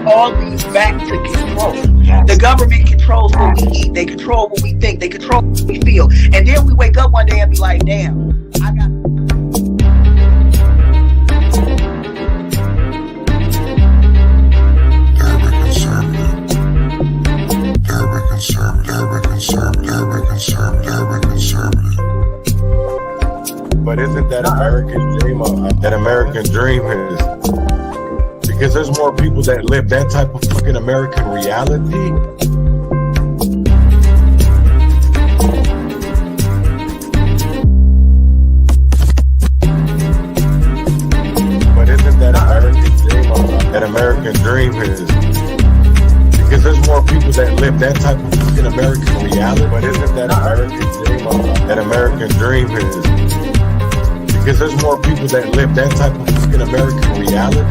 all leads back to control. The government controls what we eat. They control what we think. They control what we feel. And then we wake up one day and be like, damn, I got... But isn't that American dream? That American dream is because there's more people that live that type of fucking American reality. But isn't that American dream? That American dream is because there's more people that live that type of fucking American reality. But isn't that American dream? That American dream is because there's more people that live that type of fucking American reality.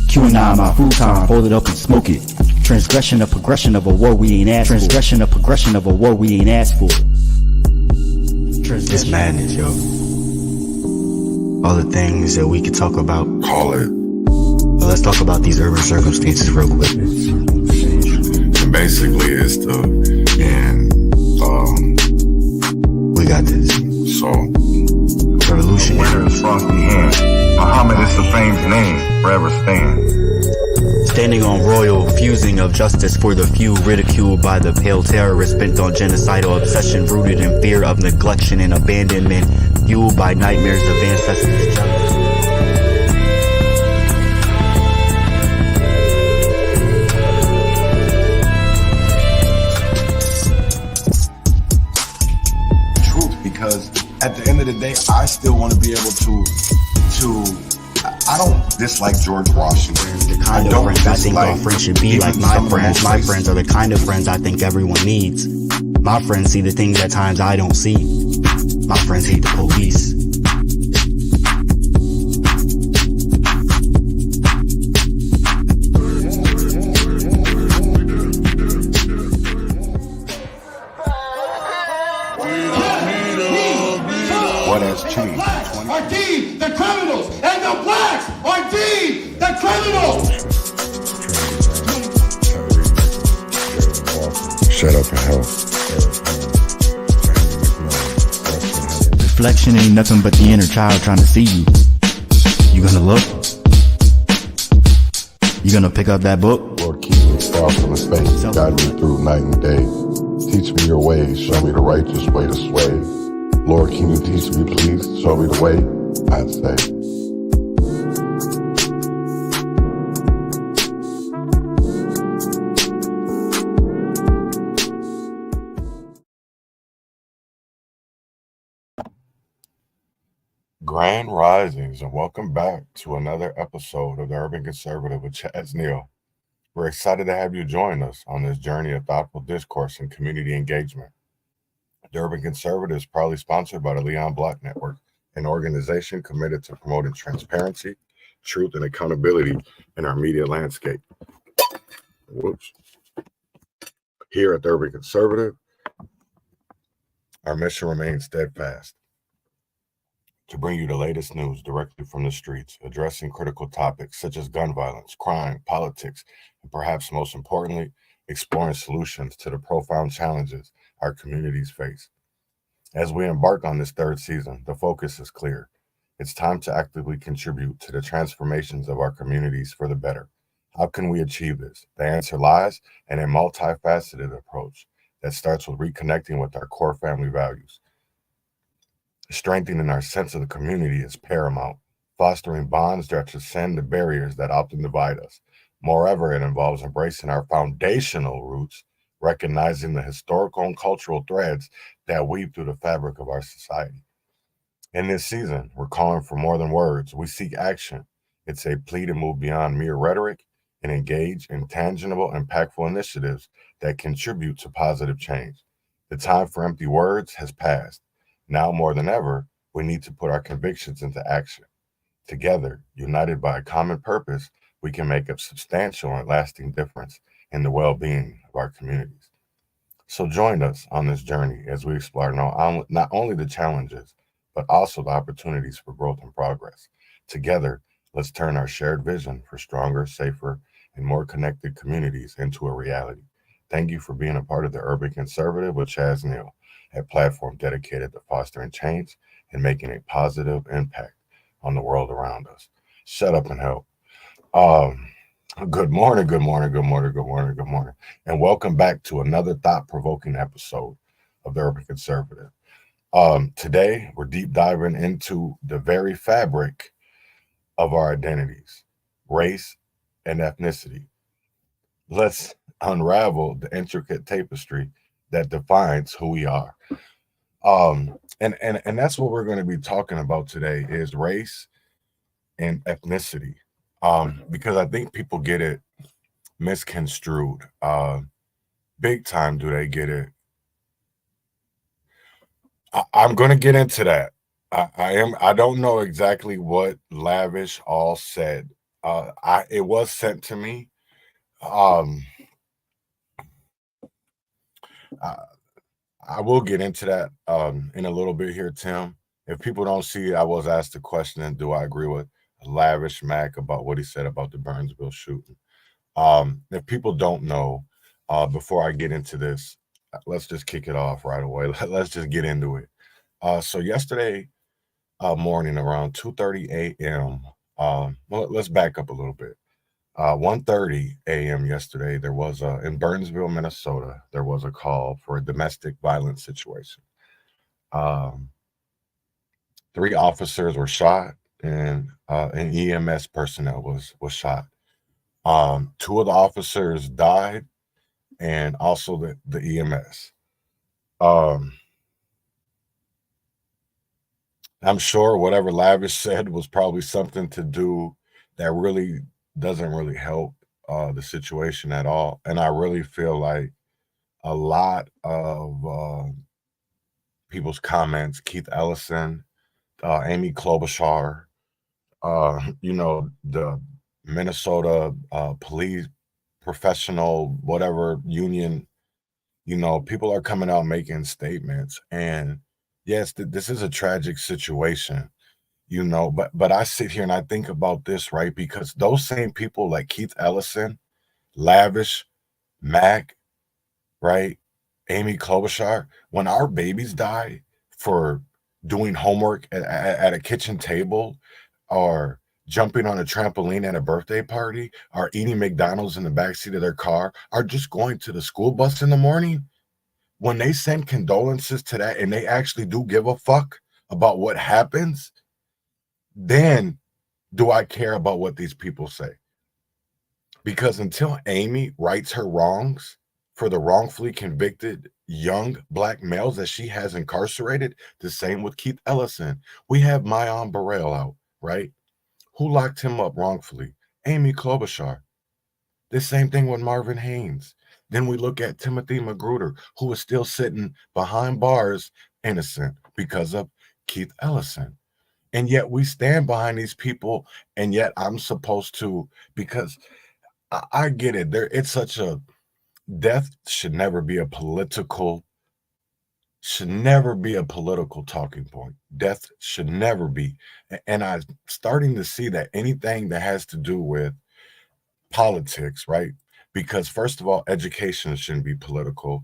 QAnon, my futon, fold it up and smoke it. Transgression, a progression of a war we ain't asked for. Transgression, a progression of a war we ain't asked for. It's madness, yo. All the things that we could talk about. Call it. But let's talk about these urban circumstances real quick. And basically, it's we got this. So, revolution. Winner's frosty hand. Muhammad is the fame's name, forever stand. Standing on royal fusing of justice for the few, ridiculed by the pale terrorists bent on genocidal obsession, rooted in fear of neglection and abandonment, fueled by nightmares of ancestors' jealousy. because at the end of the day, I still want to be able to I don't dislike George Washington. The kind of friends I think our friends should be like my friends. My friends are the kind of friends I think everyone needs. My friends see the things at times I don't see. My friends hate the police. What has changed? Are deemed the criminals, and the blacks are deemed the criminals. Shut up and help. Reflection ain't nothing but the inner child trying to see you. You gonna look? You gonna pick up that book? Lord, keep me far from his face. Guide me through night and day. Teach me your ways. Show me the righteous way to sway. Lord, can you teach me, please? Show me the way, I'd say. Grand Risings, and welcome back to another episode of the Urban Conservative with Chaz Neal. We're excited to have you join us on this journey of thoughtful discourse and community engagement. The Urban Conservative is proudly sponsored by the Leon Black Network, an organization committed to promoting transparency, truth, and accountability in our media landscape. Here at the Urban Conservative, our mission remains steadfast: to bring you the latest news directly from the streets, addressing critical topics such as gun violence, crime, politics, and perhaps most importantly, exploring solutions to the profound challenges our communities face. As we embark on this third season, the focus is clear. It's time to actively contribute to the transformations of our communities for the better. How can we achieve this? The answer lies in a multifaceted approach that starts with reconnecting with our core family values. Strengthening our sense of the community is paramount, fostering bonds that transcend the barriers that often divide us. Moreover, it involves embracing our foundational roots, recognizing the historical and cultural threads that weave through the fabric of our society. In this season, we're calling for more than words. We seek action. It's a plea to move beyond mere rhetoric and engage in tangible, impactful initiatives that contribute to positive change. The time for empty words has passed. Now more than ever, we need to put our convictions into action. Together, united by a common purpose, we can make a substantial and lasting difference in the well-being of our communities. So join us on this journey as we explore not only the challenges, but also the opportunities for growth and progress. Together, let's turn our shared vision for stronger, safer, and more connected communities into a reality. Thank you for being a part of the Urban Conservative with Chaz Neal, a platform dedicated to fostering change and making a positive impact on the world around us. Shut up and help. Good morning, good morning, good morning, good morning, good morning, and welcome back to another thought-provoking episode of the Urban Conservative. Today, we're deep diving into the very fabric of our identities, race and ethnicity. Let's unravel the intricate tapestry that defines who we are. And that's what we're going to be talking about today is race and ethnicity. Because I think people get it misconstrued. Big time do they get it. I'm going to get into that. I don't know exactly what Lavish all said. It was sent to me. I will get into that in a little bit here, Tim. If people don't see it, I was asked the question, do I agree with Lavish Mac about what he said about the Burnsville shooting? If people don't know, before I get into this, let's just kick it off right away. Let's just get into it. So yesterday morning around 2:30 a.m., well, let's back up a little bit. 1:30 a.m. yesterday, there was in Burnsville, Minnesota, there was a call for a domestic violence situation. 3 officers were shot, and an EMS personnel was shot. 2 of the officers died, and also the EMS. I'm sure whatever Lavish said was probably something to do that really doesn't really help the situation at all. And I really feel like a lot of people's comments, Keith Ellison, Amy Klobuchar, the Minnesota police professional, whatever union, people are coming out making statements. And yes, this is a tragic situation, but I sit here and I think about this, right? Because those same people like Keith Ellison, Lavish, Mac, right? Amy Klobuchar, when our babies die for doing homework at a kitchen table or jumping on a trampoline at a birthday party or eating McDonald's in the backseat of their car or just going to the school bus in the morning, when they send condolences to that and they actually do give a fuck about what happens, then do I care about what these people say? Because until Amy rights her wrongs for the wrongfully convicted young Black males that she has incarcerated, the same with Keith Ellison. We have Mayan Burrell out, right? Who locked him up wrongfully? Amy Klobuchar. The same thing with Marvin Haynes. Then we look at Timothy Magruder, who is still sitting behind bars innocent because of Keith Ellison. And yet we stand behind these people, and yet I'm supposed to, because I get it. It's such a death should never be a political talking point. Death should never be. And I'm starting to see that anything that has to do with politics, right? Because first of all, education shouldn't be political.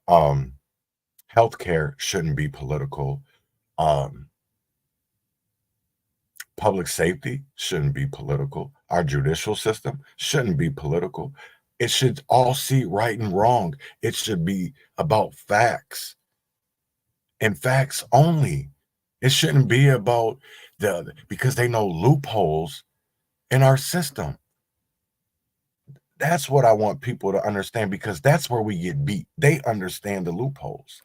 Healthcare shouldn't be political. Public safety shouldn't be political. Our judicial system shouldn't be political. It should all see right and wrong. It should be about facts and facts only. It shouldn't be about because they know loopholes in our system. That's what I want people to understand, because that's where we get beat. They understand the loopholes.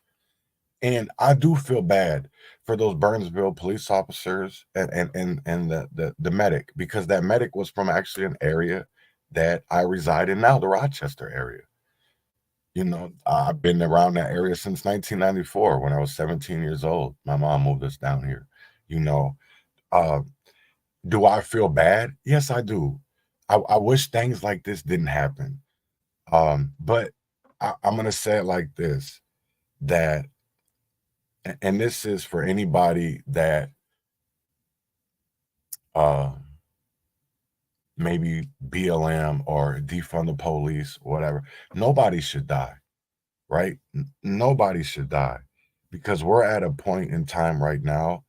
And I do feel bad for those Burnsville police officers and the medic, because that medic was from actually an area that I reside in now, the Rochester area. You know, I've been around that area since 1994 when I was 17 years old. My mom moved us down here. You know, uh, do I feel bad? Yes, I do. I wish things like this didn't happen. But I'm gonna say it like this, that, and this is for anybody that maybe BLM or defund the police, whatever. Nobody should die, right? Nobody should die, because we're at a point in time right now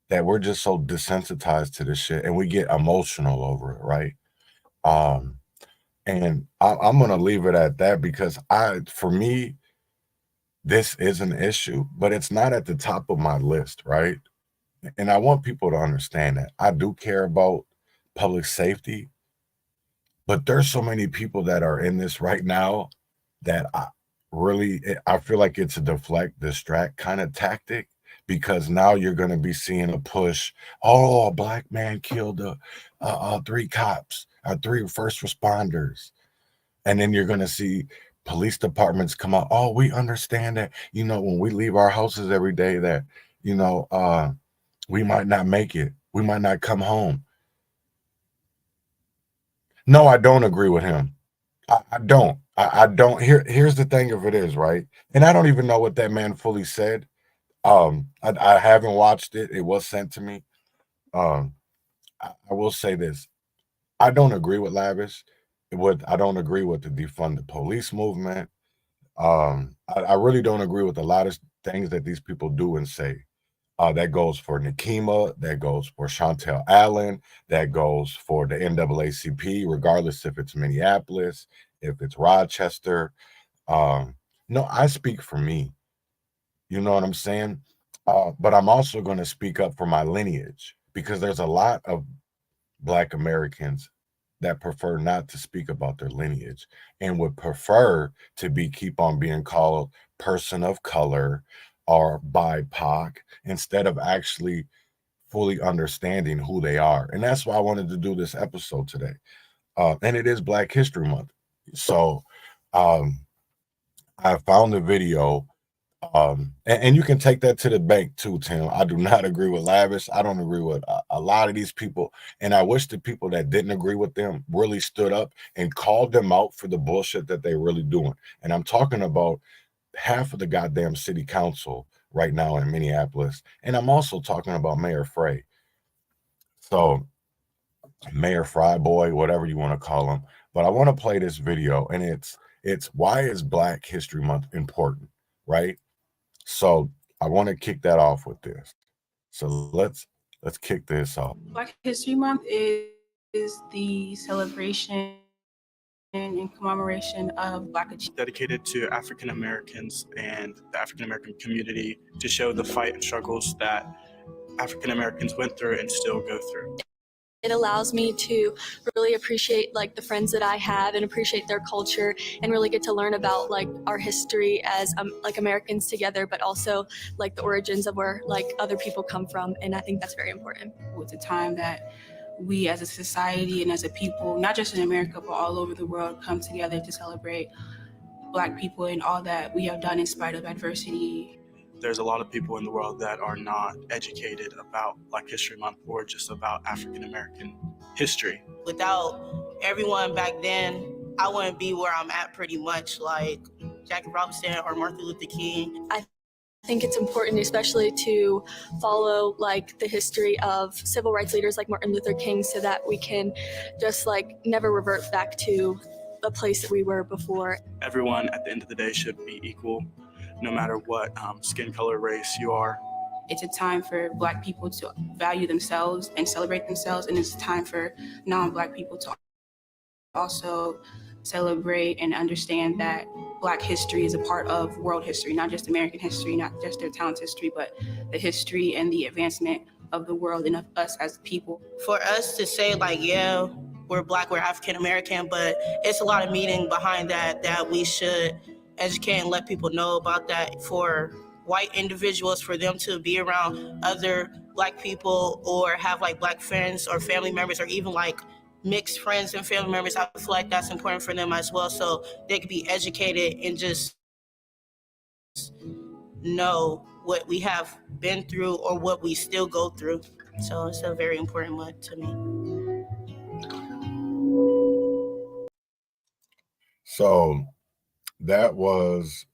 that we're just so desensitized to this shit and we get emotional over it, right? And I'm gonna leave it at that, because for me, this is an issue, but it's not at the top of my list, right? And I want people to understand that I do care about public safety, but there's so many people that are in this right now that I feel like it's a distract kind of tactic, because now you're going to be seeing a push. Oh, a black man killed 3 cops, 3 first responders. And then you're going to see police departments come out. Oh, we understand that, you know, when we leave our houses every day that, you know, we might not make it. We might not come home. No, I don't agree with him. I don't. I don't. Here's the thing of it is, right? And I don't even know what that man fully said. I haven't watched it. It was sent to me. I will say this. I don't agree with Lavish. I don't agree with the defund the police movement. I really don't agree with a lot of things that these people do and say. That goes for Nikema, that goes for Chantel Allen, that goes for the NAACP, regardless if it's Minneapolis, if it's Rochester. No, I speak for me. You know what I'm saying? But I'm also going to speak up for my lineage, because there's a lot of Black Americans that prefer not to speak about their lineage and would prefer to keep on being called person of color or BIPOC, instead of actually fully understanding who they are. And that's why I wanted to do this episode today. And it is Black History Month. So I found the video, and you can take that to the bank too, Tim. I do not agree with Lavish. I don't agree with a lot of these people. And I wish the people that didn't agree with them really stood up and called them out for the bullshit that they're really doing. And I'm talking about half of the goddamn city council right now in Minneapolis. And I'm also talking about Mayor Frey. So Mayor Fryboy, whatever you want to call him. But I want to play this video, and it's why is Black History Month important, right? So I want to kick that off with this. So let's kick this off. Black History Month is the celebration and commemoration of Black achievement. Dedicated to African Americans and the African American community, to show the fight and struggles that African Americans went through and still go through. It allows me to really appreciate like the friends that I have and appreciate their culture, and really get to learn about like our history as like Americans together, but also like the origins of where like other people come from. And I think that's very important. It's a time that we as a society and as a people, not just in America, but all over the world, come together to celebrate Black people and all that we have done in spite of adversity. There's a lot of people in the world that are not educated about Black History Month or just about African American history. Without everyone back then, I wouldn't be where I'm at, pretty much, like Jackie Robinson or Martin Luther King. I think it's important, especially to follow like the history of civil rights leaders like Martin Luther King, so that we can just like never revert back to the place that we were before. Everyone at the end of the day should be equal, no matter what skin color, race you are. It's a time for Black people to value themselves and celebrate themselves, and it's a time for non-Black people to also celebrate and understand that Black history is a part of world history, not just American history, not just their town's history, but the history and the advancement of the world and of us as people. For us to say like, yeah, we're Black, we're African American, but it's a lot of meaning behind that we should educate and let people know about that for white individuals, for them to be around other Black people or have like Black friends or family members, or even like mixed friends and family members. I feel like that's important for them as well, so they could be educated and just know what we have been through or what we still go through. So it's a very important month to me. So that was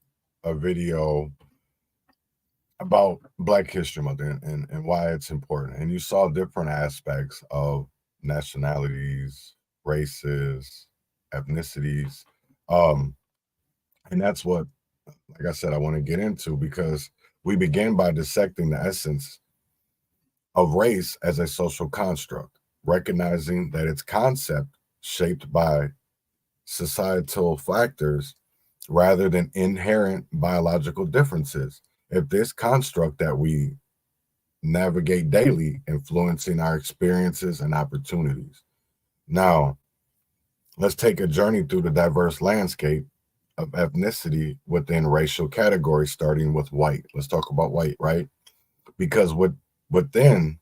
a video about Black History Month and why it's important. And you saw different aspects of nationalities, races, ethnicities. And that's what, like I said, I want to get into, because we begin by dissecting the essence of race as a social construct, recognizing that its concept shaped by societal factors rather than inherent biological differences. If this construct that we navigate daily influencing our experiences and opportunities. Now, let's take a journey through the diverse landscape of ethnicity within racial categories, starting with white. Let's talk about white, right? Because within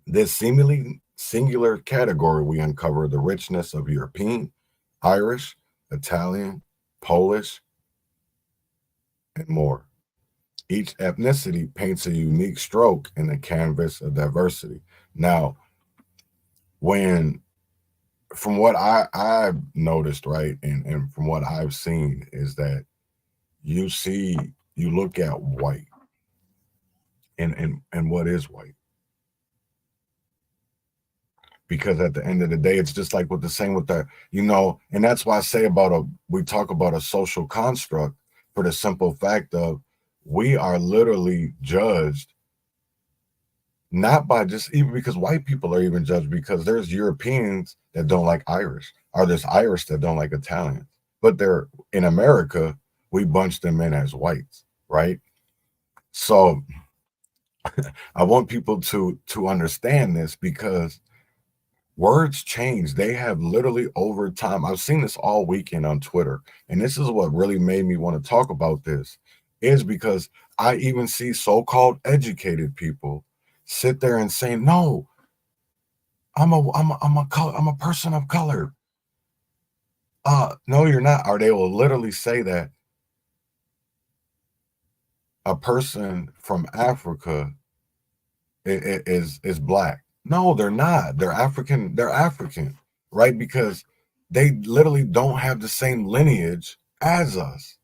this seemingly singular category, we uncover the richness of European, Irish, Italian, Polish, and more. Each ethnicity paints a unique stroke in the canvas of diversity. Now, from what I've noticed, right, and from what I've seen, is that you look at white and what is white. Because at the end of the day, it's just like with the, and that's why I say we talk about a social construct, for the simple fact of we are literally judged not by just, even because white people are even judged, because there's Europeans that don't like Irish, or there's Irish that don't like Italians, but they're in America, we bunch them in as whites, right? So I want people to understand this, because words change. They have literally over time. I've seen this all weekend on Twitter, and this is what really made me want to talk about this, is because I even see so-called educated people sit there and say, "No, I'm a person of color." No, you're not. Or they will literally say that a person from Africa is Black. No, they're not. They're African. They're African, right? Because they literally don't have the same lineage as us.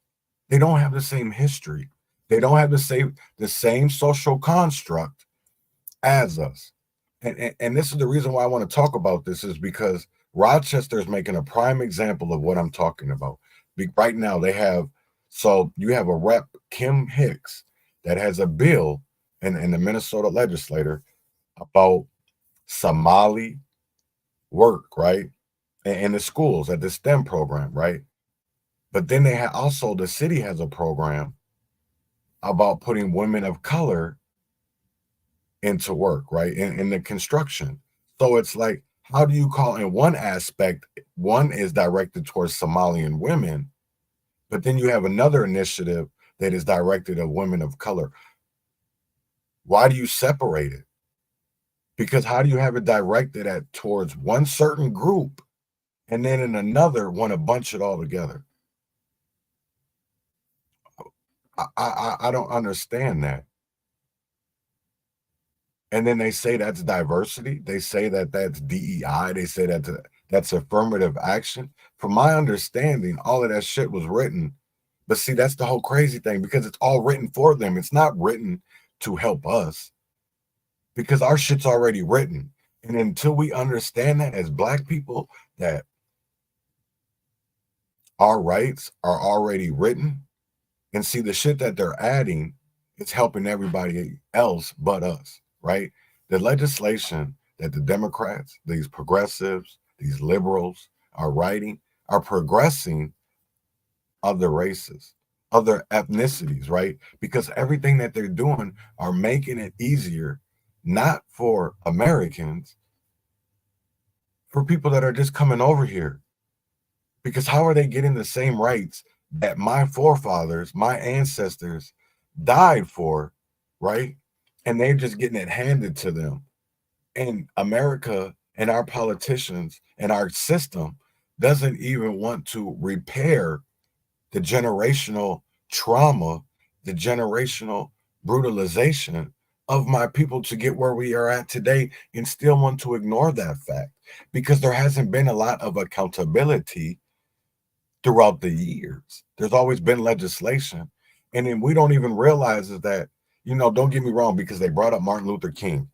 They don't have the same history. They don't have the same social construct as us. And this is the reason why I want to talk about this, is because Rochester is making a prime example of what I'm talking about. Right now, you have a rep, Kim Hicks, that has a bill in the Minnesota legislature about Somali work, right? In the schools at the STEM program, right? But then the city has a program about putting women of color into work, right? In the construction. So it's like, how do you call, in one aspect, one is directed towards Somalian women, but then you have another initiative that is directed at women of color. Why do you separate it? Because how do you have it directed towards one certain group, and then in another want to bunch it all together? I don't understand that. And then they say that's diversity. They say that that's DEI. They say that's affirmative action. From my understanding, all of that shit was written. But see, that's the whole crazy thing, because it's all written for them. It's not written to help us, because our shit's already written. And until we understand that as Black people, that our rights are already written, and see the shit that they're adding, it's helping everybody else but us, right? The legislation that the Democrats, these progressives, these liberals are writing are progressing other races, other ethnicities, right? Because everything that they're doing are making it easier, not for Americans, for people that are just coming over here. Because how are they getting the same rights that my forefathers, my ancestors died for, right? And they're just getting it handed to them. And America and our politicians and our system doesn't even want to repair the generational trauma, the generational brutalization of my people to get where we are at today, and still want to ignore that fact because there hasn't been a lot of accountability throughout the years. There's always been legislation. And then we don't even realize is that, don't get me wrong, because they brought up Martin Luther King.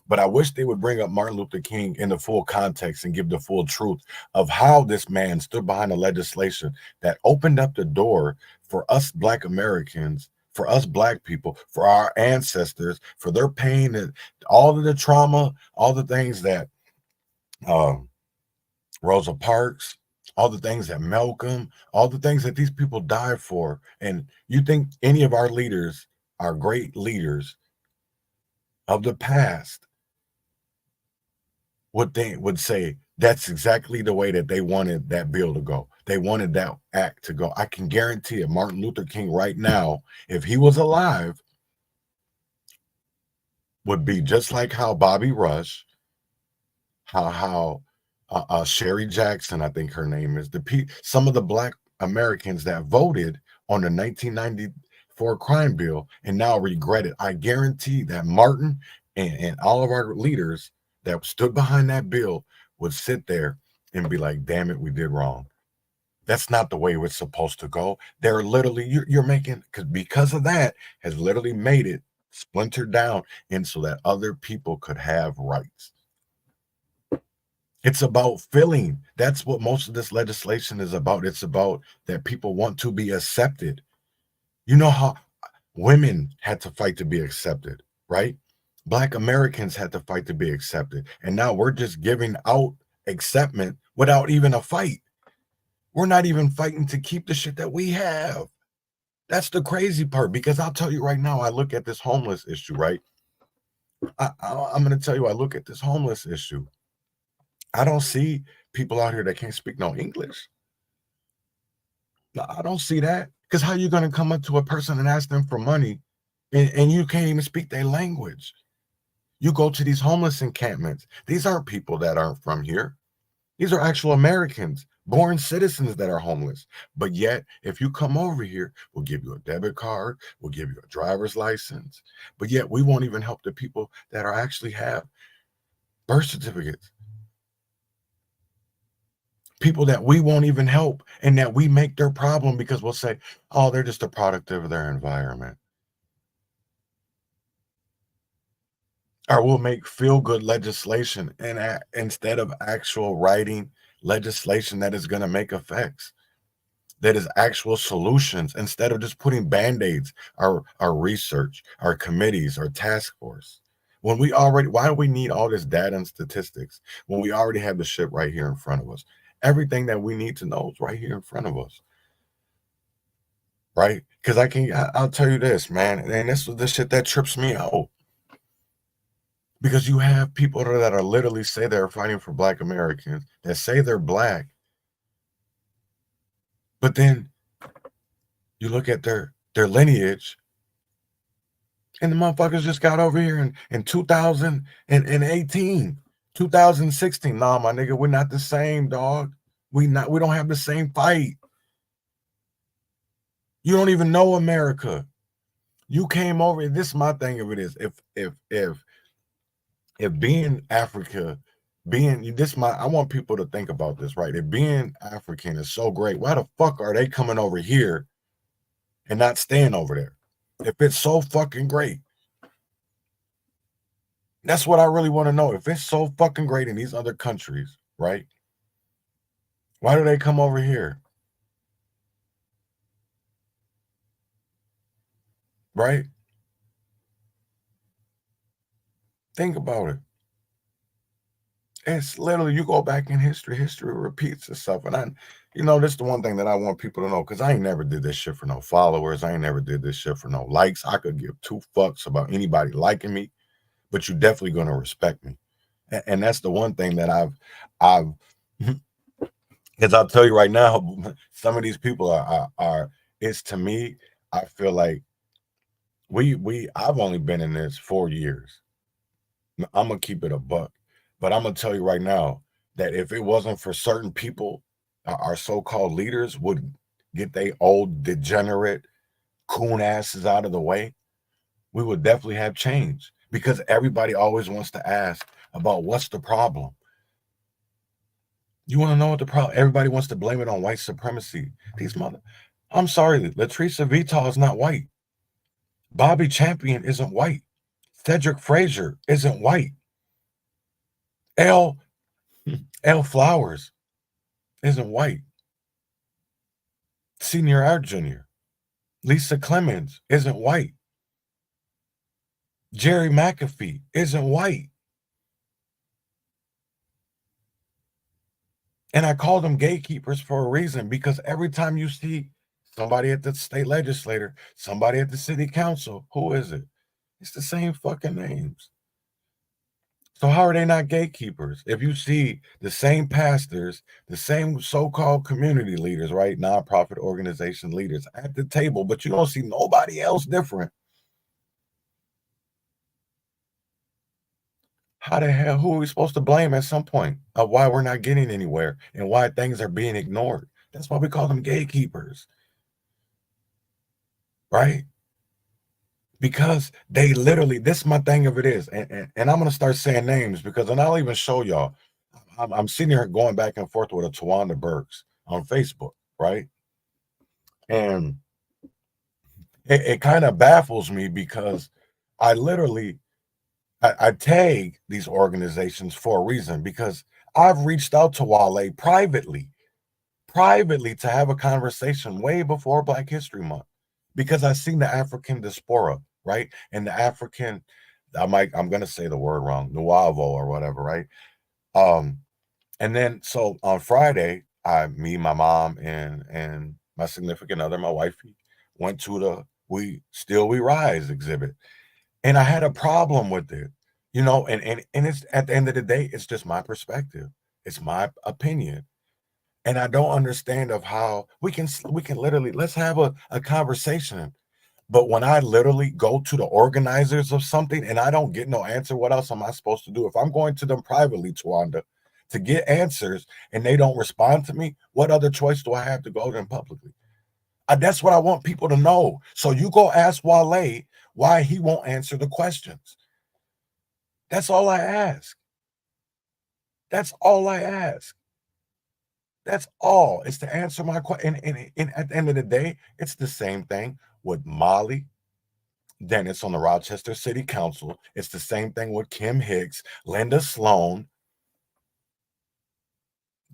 But I wish they would bring up Martin Luther King in the full context and give the full truth of how this man stood behind the legislation that opened up the door for us Black Americans, for us Black people, for our ancestors, for their pain and all of the trauma, all the things that Rosa Parks, all the things that Malcolm, all the things that these people died for. And you think any of our leaders, our great leaders of the past, would say that's exactly the way that they wanted that bill to go. They wanted that act to go. I can guarantee it. Martin Luther King right now, if he was alive, would be just like how Bobby Rush, how Sherry Jackson, I think her name is, some of the Black Americans that voted on the 1994 crime bill and now regret it. I guarantee that Martin and all of our leaders that stood behind that bill would sit there and be like, damn it, we did wrong. That's not the way it's supposed to go. They're literally, you're making, because of that, has literally made it splintered down and so that other people could have rights. It's about filling. That's what most of this legislation is about. It's about that people want to be accepted. You know how women had to fight to be accepted, right? Black Americans had to fight to be accepted. And now we're just giving out acceptance without even a fight. We're not even fighting to keep the shit that we have. That's the crazy part, because I'll tell you right now, I look at this homeless issue, right? I'm going to tell you, I look at this homeless issue. I don't see people out here that can't speak no English. No, I don't see that. Because how are you going to come up to a person and ask them for money and you can't even speak their language? You go to these homeless encampments. These aren't people that aren't from here. These are actual Americans, born citizens that are homeless. But yet, if you come over here, we'll give you a debit card, we'll give you a driver's license. But yet, we won't even help the people that are actually have birth certificates. People that we won't even help and that we make their problem because we'll say, oh, they're just a product of their environment. Or we'll make feel-good legislation and instead of actual writing legislation that is going to make effects, that is actual solutions, instead of just putting band-aids, our research, our committees, our task force. When we already, why do we need all this data and statistics when we already have the shit right here in front of us? Everything that we need to know is right here in front of us. Right? Because I'll tell you this, man, and this is the shit that trips me out. Because you have people that are literally say they're fighting for Black Americans, that say they're Black. But then you look at their lineage, and the motherfuckers just got over here in 2018, 2016. Nah, my nigga, we're not the same, dog. We don't have the same fight. You don't even know America. You came over. This is my thing of it is if being Africa, I want people to think about this, right? If being African is so great, why the fuck are they coming over here and not staying over there? If it's so fucking great. That's what I really want to know. If it's so fucking great in these other countries, right? Why do they come over here? Right? Think about it. It's literally, you go back in history repeats itself. And this is the one thing that I want people to know, because I ain't never did this shit for no followers. I ain't never did this shit for no likes. I could give two fucks about anybody liking me, but you're definitely going to respect me. And that's the one thing that I've, because I'll tell you right now, some of these people are it's, to me, I feel like I've only been in this 4 years. I'm gonna keep it a buck, but I'm gonna tell you right now that if it wasn't for certain people, our so-called leaders would get they old degenerate coon asses out of the way, we would definitely have change, because everybody always wants to ask about what's the problem. You want to know what the problem? Everybody wants to blame it on white supremacy. I'm sorry, Latrice Vitale is not white. Bobby Champion isn't white. Cedric Frazier isn't white. L. Flowers isn't white. Senior Art Jr. Lisa Clemens isn't white. Jerry McAfee isn't white. And I call them gatekeepers for a reason, because every time you see somebody at the state legislature, somebody at the city council, who is it? It's the same fucking names. So how are they not gatekeepers? If you see the same pastors, the same so-called community leaders, right? Nonprofit organization leaders at the table, but you don't see nobody else different. How the hell, who are we supposed to blame at some point of why we're not getting anywhere and why things are being ignored? That's why we call them gatekeepers, right? Because they literally, this my thing of it is, and I'm going to start saying names, because then I'll even show y'all. I'm sitting here going back and forth with a Tawanda Burks on Facebook, right? And it kind of baffles me, because I literally, I tag these organizations for a reason, because I've reached out to Wale privately to have a conversation way before Black History Month, because I seen the African diaspora, right? And the African, I'm going to say the word wrong, Nuavo or whatever, right? And then, so on Friday, me, my mom, and my significant other, my wifey, went to the We Rise exhibit. And I had a problem with it, you know, and it's, at the end of the day, it's just my perspective. It's my opinion. And I don't understand of how we can literally, let's have a conversation. But when I literally go to the organizers of something and I don't get no answer, what else am I supposed to do? If I'm going to them privately, Tawanda, to get answers and they don't respond to me, what other choice do I have to go to them publicly? That's what I want people to know. So you go ask Wale why he won't answer the questions. That's all I ask. That's all I ask. That's all. It's to answer my question. And at the end of the day, it's the same thing with Molly Dennis on the Rochester City Council. It's the same thing with Kim Hicks, Linda Sloan,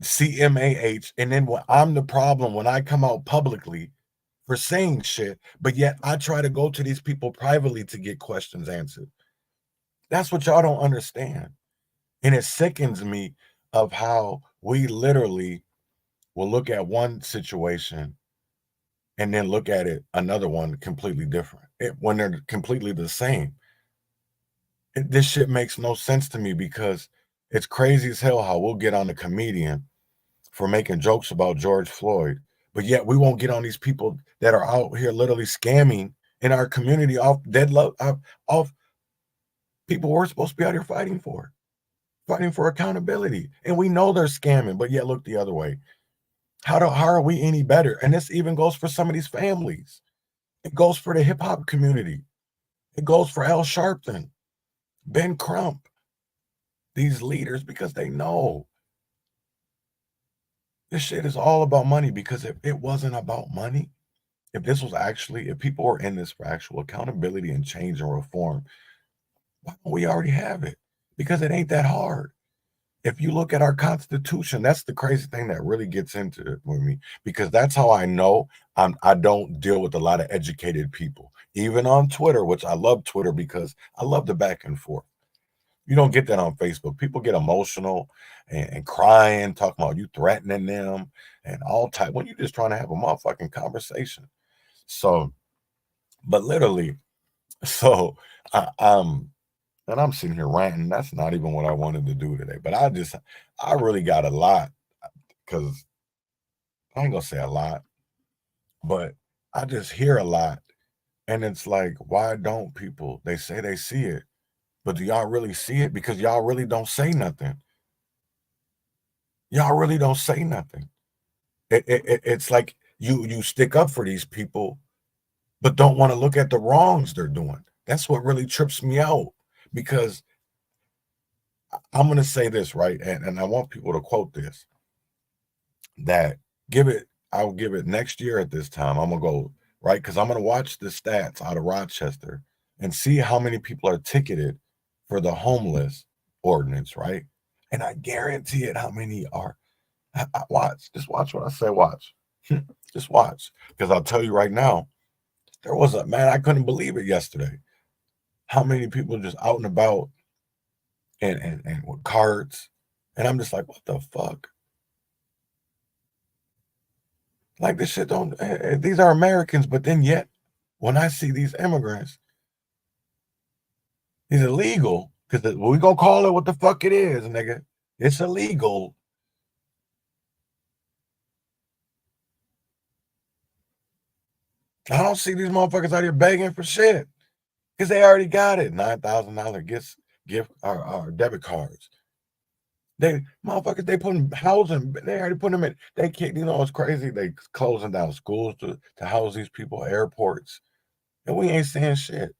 CMAH. And then when I'm the problem, when I come out publicly for saying shit, but yet I try to go to these people privately to get questions answered. That's what y'all don't understand. And it sickens me of how we literally will look at one situation and then look at it, another one completely different, when they're completely the same. This shit makes no sense to me, because it's crazy as hell how we'll get on a comedian for making jokes about George Floyd, but yet we won't get on these people that are out here literally scamming in our community off off people we're supposed to be out here fighting for accountability. And we know they're scamming, but yet look the other way. How are we any better? And this even goes for some of these families. It goes for the hip hop community. It goes for Al Sharpton, Ben Crump, these leaders, because they know this shit is all about money. Because if it wasn't about money, if people were in this for actual accountability and change and reform, why don't we already have it? Because it ain't that hard. If you look at our Constitution, that's the crazy thing that really gets into it with me, because that's how I know I don't deal with a lot of educated people, even on Twitter, which I love Twitter because I love the back and forth. You don't get that on Facebook. People get emotional and crying, talking about you threatening them and all type, when you're just trying to have a motherfucking conversation. So, but literally, so and I'm sitting here ranting. That's not even what I wanted to do today. But I really got a lot, because I ain't gonna say a lot, but I just hear a lot And it's like, why don't people? They say they see it, but do y'all really see it? Because y'all really don't say nothing. Y'all really don't say nothing. It's like you stick up for these people, but don't want to look at the wrongs they're doing. That's what really trips me out, because I'm going to say this, right? And I want people to quote this, that I'll give it next year at this time. I'm going to go, right? Because I'm going to watch the stats out of Rochester and see how many people are ticketed for the homeless ordinance, right? And I guarantee it how many are. Just watch what I say, watch. Just watch. Because I'll tell you right now, there was a man, I couldn't believe it yesterday. How many people just out and about and with cards. And I'm just like, what the fuck? Like, this shit don't, these are Americans, but then yet, when I see these immigrants, it's illegal, because we gonna call it what the fuck it is, nigga. It's illegal. I don't see these motherfuckers out here begging for shit, because they already got it. $9,000 gift or debit cards. They motherfuckers, they putting housing, they already put them in. They can't, it's crazy. They closing down schools to house these people, airports. And we ain't saying shit.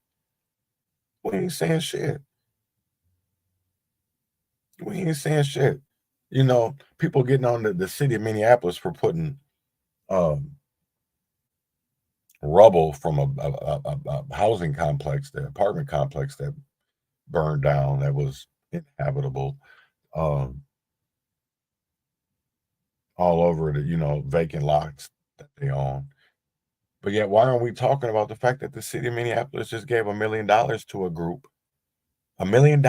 We ain't saying shit. We ain't saying shit. People getting on the city of Minneapolis for putting rubble from a housing complex, the apartment complex that burned down, that was inhabitable, all over the, vacant lots that they own. But yet, why aren't we talking about the fact that the city of Minneapolis just gave $1 million to a group? $1 million.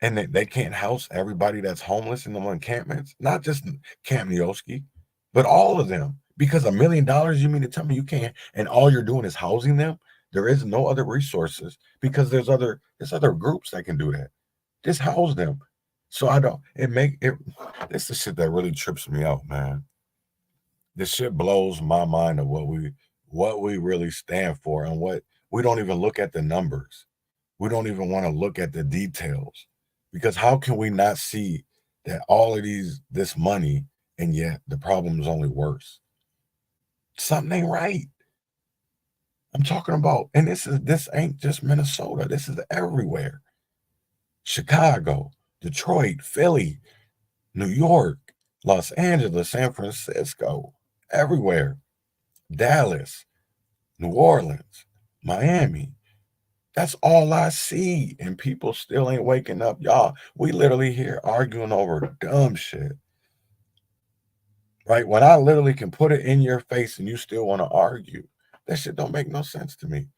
And they can't house everybody that's homeless in the encampments, not just Camp Neoski, but all of them. Because $1 million, you mean to tell me you can't, and all you're doing is housing them? There is no other resources, because there's other groups that can do that. Just house them. So this is the shit that really trips me out, man. This shit blows my mind of what we really stand for, and what we don't even look at the numbers. We don't even want to look at the details, because how can we not see that all of this money, and yet the problem is only worse? Something ain't right. I'm talking about, and this ain't just Minnesota. This is everywhere. Chicago, Detroit, Philly, New York, Los Angeles, San Francisco, everywhere. Dallas, New Orleans, Miami. That's all I see, and people still ain't waking up. Y'all, we literally here arguing over dumb shit. Right? When I literally can put it in your face and you still want to argue, that shit don't make no sense to me.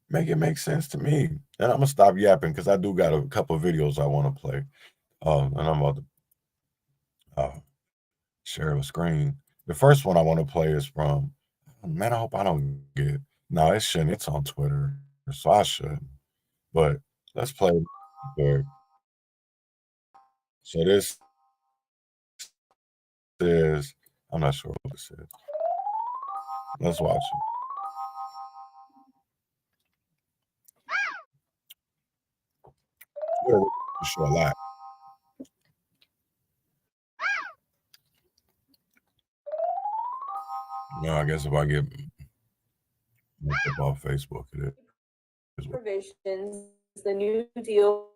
Make it make sense to me. And I'm gonna stop yapping, because I do got a couple of videos I want to play. And I'm about to share a screen. The first one I want to play is from, man, I hope I don't get, no, it shouldn't. It's on Twitter, so I shouldn't. But let's play it. So this is, I'm not sure what this is. Let's watch it. Twitter show a lot. No, I guess if I get off Facebook, it is. Provisions, the New Deal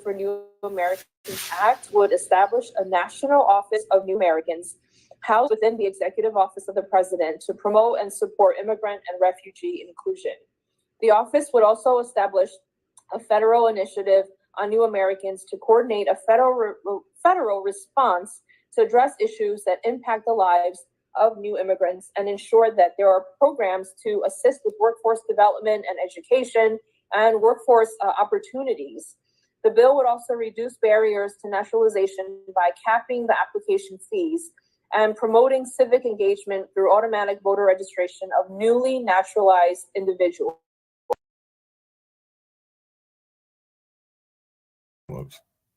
for New Americans Act would establish a national office of New Americans housed within the executive office of the president to promote and support immigrant and refugee inclusion. The office would also establish a federal initiative on New Americans to coordinate a federal response to address issues that impact the lives of new immigrants and ensure that there are programs to assist with workforce development and education and workforce opportunities. The bill would also reduce barriers to naturalization by capping the application fees and promoting civic engagement through automatic voter registration of newly naturalized individuals.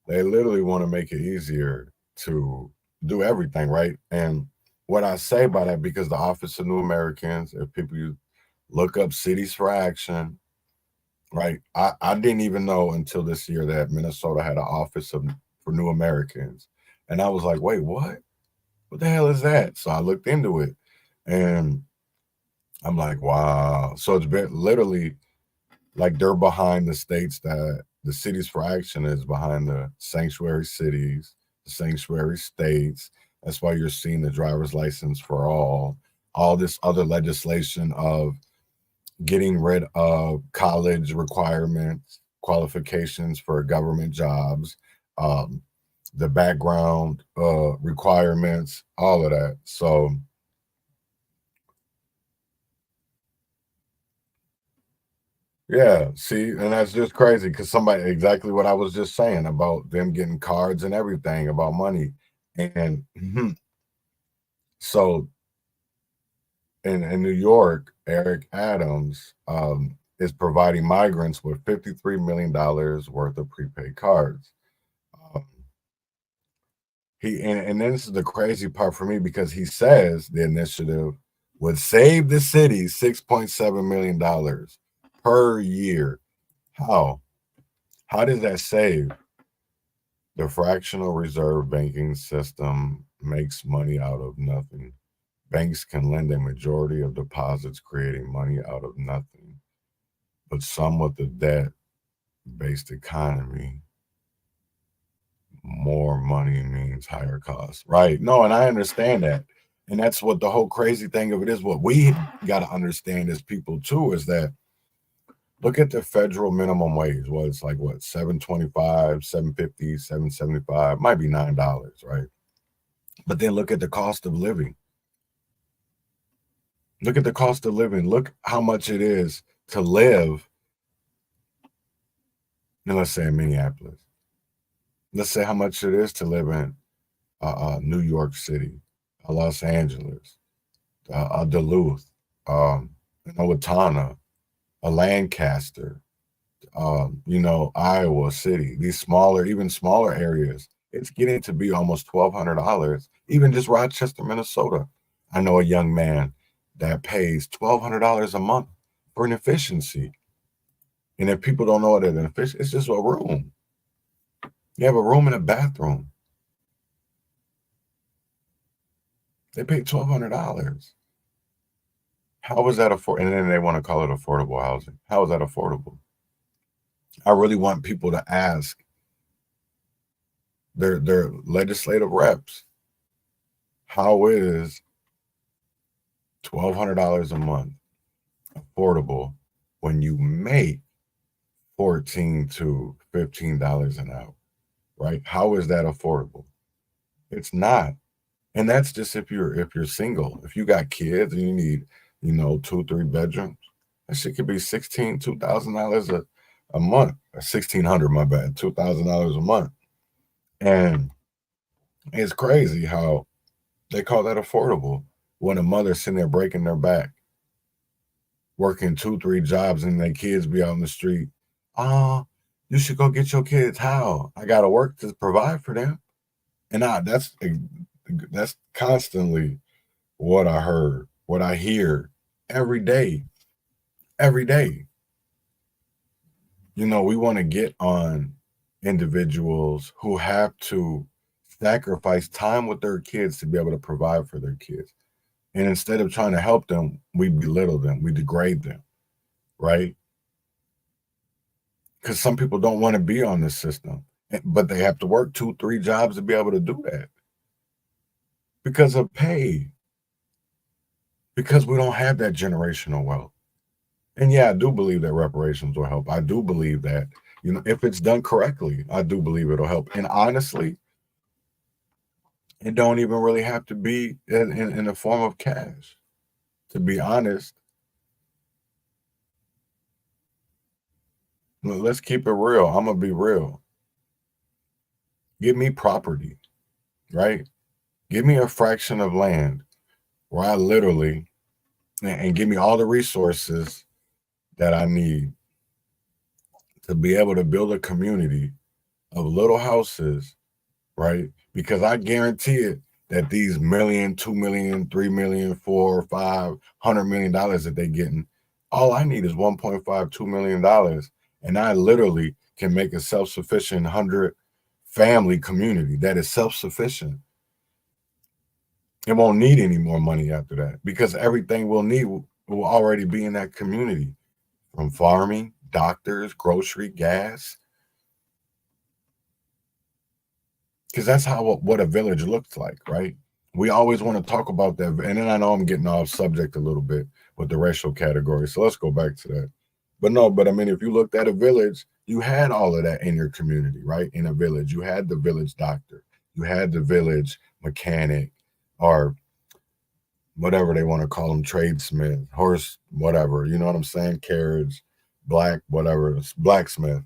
They literally want to make it easier to do everything, right? And what I say by that, because the Office of New Americans, if people look up Cities for Action, right? I didn't even know until this year that Minnesota had an Office for New Americans. And I was like, wait, what? What the hell is that? So I looked into it and I'm like, wow. So it's been literally like they're behind the states that the Cities for Action is behind the sanctuary cities, the sanctuary states. That's why you're seeing the driver's license for all this other legislation of getting rid of college requirements, qualifications for government jobs, the background requirements, all of that. So yeah, see, and that's just crazy because somebody, exactly what I was just saying about them getting cards and everything about money. And so in New York, Eric Adams is providing migrants with $53 million worth of prepaid cards. And then this is the crazy part for me, because he says the initiative would save the city $6.7 million per year. How? How does that save? The fractional reserve banking system makes money out of nothing. Banks can lend a majority of deposits, creating money out of nothing. But some with the debt-based economy, more money means higher costs. Right. No, and I understand that. And that's what the whole crazy thing of it is. What we got to understand as people too is that look at the federal minimum wage. Well, it's like what, $7.25, $7.50, $7.75, might be $9, right? But then look at the cost of living. Look at the cost of living. Look how much it is to live, and let's say in Minneapolis. Let's say how much it is to live in New York City, Los Angeles, Duluth, Owatonna, Lancaster, Iowa City, these smaller, even smaller areas. It's getting to be almost $1,200. Even just Rochester, Minnesota. I know a young man that pays $1,200 a month for an efficiency. And if people don't know what an efficiency, it's just a room. You have a room and a bathroom. They pay $1,200. How is that affordable? And then they want to call it affordable housing. How is that affordable? I really want people to ask their legislative reps, how is $1,200 a month affordable when you make $14 to $15 an hour, right? How is that affordable? It's not. And that's just if you're single. If you got kids and you need, 2-3 bedrooms, that shit could be $2,000 a month, or $1,600, my bad, $2,000 a month. And it's crazy how they call that affordable when a mother's sitting there breaking their back, working 2-3 jobs, and their kids be out in the street. You should go get your kids. How? I got to work to provide for them. And that's constantly what I heard, what I hear every day. Every day. We want to get on individuals who have to sacrifice time with their kids to be able to provide for their kids. And instead of trying to help them, we belittle them, we degrade them, right? Because some people don't want to be on this system, but they have to work 2-3 jobs to be able to do that because of pay, because we don't have that generational wealth. And yeah, I do believe that reparations will help. I do believe that, if it's done correctly, I do believe it'll help. And honestly, it don't even really have to be in the form of cash, to be honest. Let's keep it real. I'm going to be real. Give me property, right? Give me a fraction of land where I literally, and give me all the resources that I need to be able to build a community of little houses, right? Because I guarantee it, that these million, 2 million, 3 million, 4, 500 million dollars that they getting, all I need is 1.5, $2 million. And I literally can make a self-sufficient 100 family community that is self-sufficient. It won't need any more money after that because everything we'll need will already be in that community, from farming, doctors, grocery, gas. Because that's what a village looks like, right? We always want to talk about that. And then I know I'm getting off subject a little bit with the racial category. So let's go back to that. But I mean, if you looked at a village, you had all of that in your community, right? In a village, you had the village doctor, you had the village mechanic, or whatever they want to call them, tradesman, horse, whatever, you know what I'm saying? Carriage, black, whatever, blacksmith.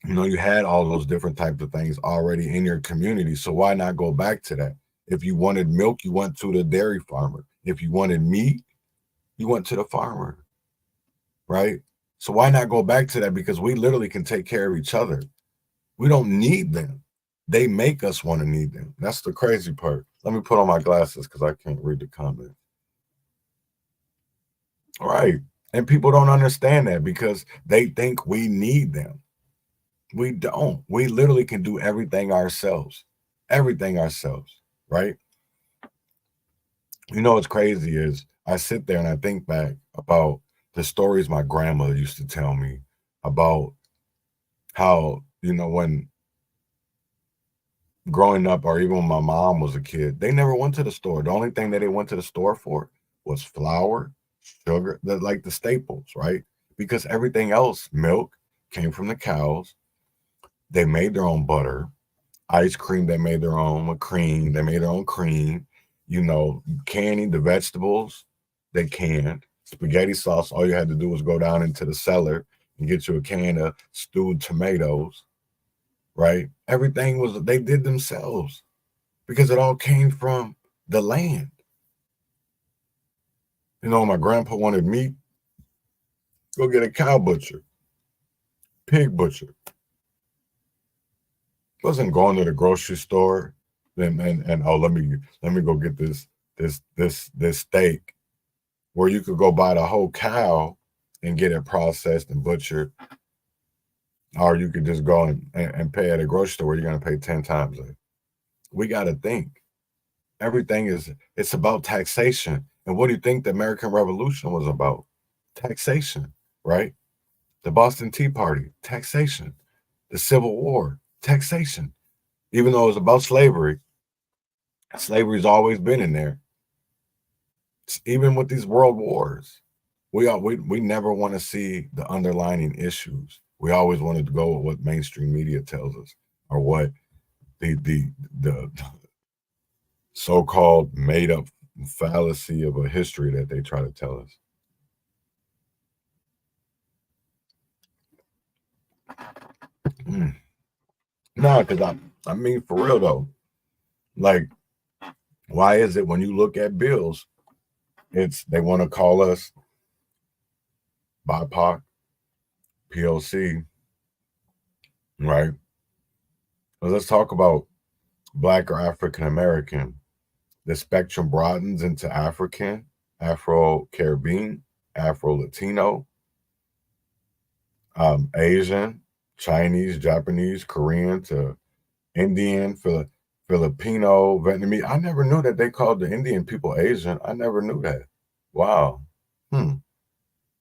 You know, you had all those different types of things already in your community. So why not go back to that? If you wanted milk, you went to the dairy farmer. If you wanted meat, you went to the farmer, right? So why not go back to that? Because we literally can take care of each other. We don't need them. They make us want to need them. That's the crazy part. Let me put on my glasses because I can't read the comment. All right. And people don't understand that because they think we need them. We don't. We literally can do everything ourselves. Everything ourselves, right? You know what's crazy is I sit there and I think back about the stories my grandmother used to tell me about how, you know, when growing up, or even when my mom was a kid, they never went to the store. The only thing that they went to the store for was flour, sugar, like the staples, right? Because everything else, milk, came from the cows. They made their own butter. Ice cream, they made their own. Cream, they made their own cream. You know, canning the vegetables, they canned. Spaghetti sauce, all you had to do was go down into the cellar and get you a can of stewed tomatoes, right? Everything was, they did themselves because it all came from the land. You know, my grandpa wanted meat, go get a cow butcher, pig butcher. Wasn't going to the grocery store and oh, let me go get this steak, where you could go buy the whole cow and get it processed and butchered, or you could just go and pay at a grocery store where you're going to pay 10 times that. We got to think. Everything it's about taxation. And what do you think the American Revolution was about? Taxation, right? The Boston Tea Party, taxation. The Civil War, taxation. Even though it was about slavery, slavery's always been in there. Even with these world wars, we never want to see the underlying issues. We always wanted to go with what mainstream media tells us, or what the so-called made-up fallacy of a history that they try to tell us. No, because I mean, for real though, like, why is it when you look at bills, they want to call us BIPOC, POC, right? Well, let's talk about Black or African American. The spectrum broadens into African, Afro-Caribbean, Afro-Latino, Asian, Chinese, Japanese, Korean, to Indian, Filipino, Vietnamese. I never knew that they called the Indian people Asian. I never knew that. Wow.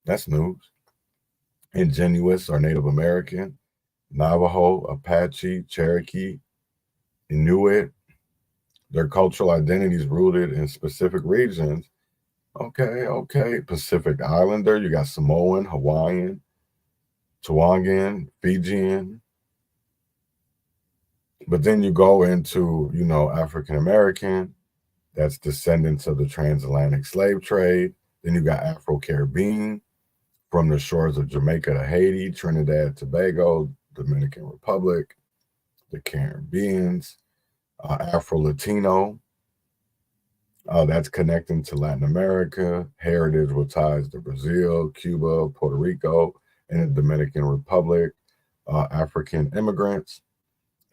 That's news. Ingenuous or Native American, Navajo, Apache, Cherokee, Inuit. Their cultural identity is rooted in specific regions. Okay. Pacific Islander, you got Samoan, Hawaiian, Tongan, Fijian. But then you go into, you know, African American, that's descendants of the transatlantic slave trade. Then you got Afro-Caribbean, from the shores of Jamaica to Haiti, Trinidad, Tobago, Dominican Republic, the Caribbeans, Afro-Latino, that's connecting to Latin America, heritage with ties to Brazil, Cuba, Puerto Rico, and the Dominican Republic, African immigrants.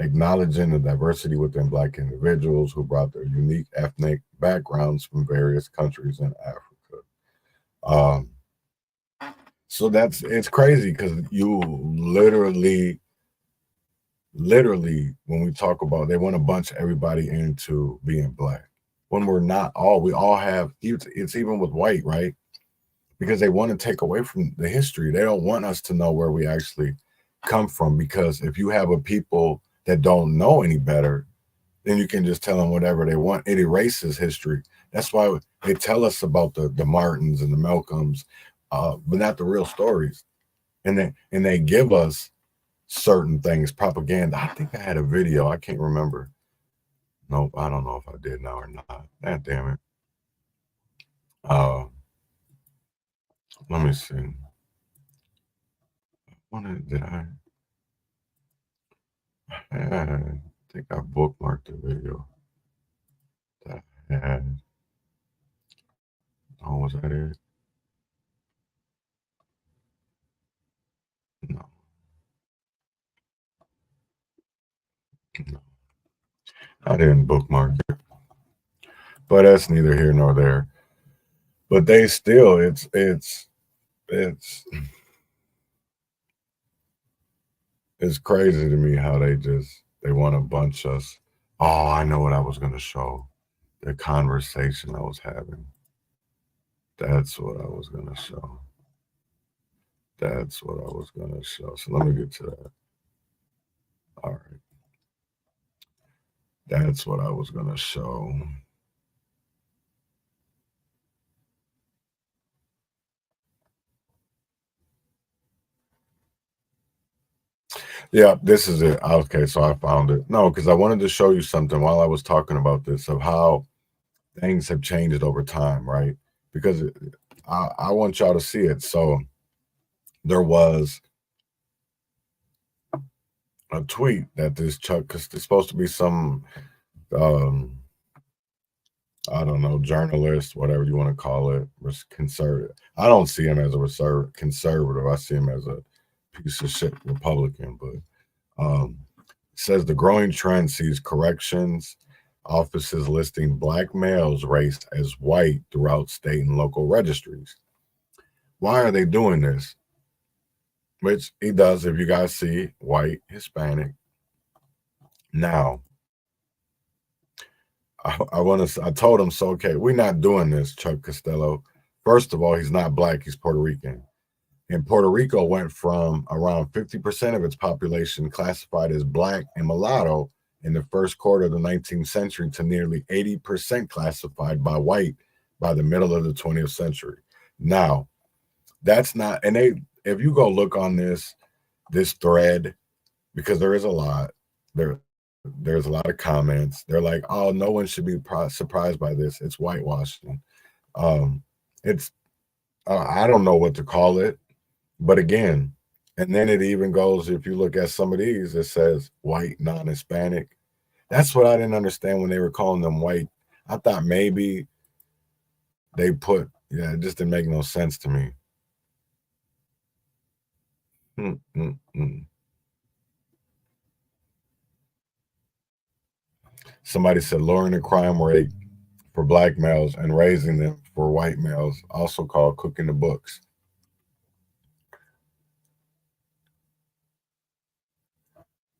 acknowledging the diversity within Black individuals who brought their unique ethnic backgrounds from various countries in Africa. So it's crazy because you literally, when we talk about, they want to bunch everybody into being Black when we're not all. We all have, it's even with white, right? Because they want to take away from the history. They don't want us to know where we actually come from, because if you have a people that don't know any better, then you can just tell them whatever they want. It erases history. That's why they tell us about the Martins and the Malcolms, but not the real stories. And they give us certain things, propaganda. I think I had a video. I can't remember. Nope, I don't know if I did now or not. God damn it. Let me see. Did I think I bookmarked the video that I had. Oh, was that it? No. I didn't bookmark it. But that's neither here nor there. But they still, it's crazy to me how they want to bunch us. Oh, I know what I was going to show. The conversation I was having. That's what I was going to show. That's what I was going to show. So let me get to that. All right. That's what I was going to show. Yeah, this is it. Okay, so I found it. No, because I wanted to show you something while I was talking about this, of how things have changed over time, right? Because I want y'all to see it. So there was a tweet that this Chuck, because there's supposed to be some, I don't know, journalist, whatever you want to call it, was conservative. I don't see him as a conservative. I see him as a piece of shit Republican, but says the growing trend sees corrections offices listing Black males race as white throughout state and local registries. Why are they doing this? Which he does, if you guys see, white, Hispanic. Now, I told him, so, okay, we're not doing this, Chuck Costello. First of all, he's not Black, he's Puerto Rican. And Puerto Rico went from around 50% of its population classified as Black and mulatto in the first quarter of the 19th century to nearly 80% classified by white by the middle of the 20th century. Now, that's not, and if you go look on this thread, because there is a lot, there's a lot of comments. They're like, oh, no one should be surprised by this. It's whitewashing. It's, I don't know what to call it. But again, and then it even goes, if you look at some of these, it says white, non-Hispanic. That's what I didn't understand when they were calling them white. I thought maybe they put, it just didn't make no sense to me. Somebody said lowering the crime rate for Black males and raising them for white males, also called cooking the books.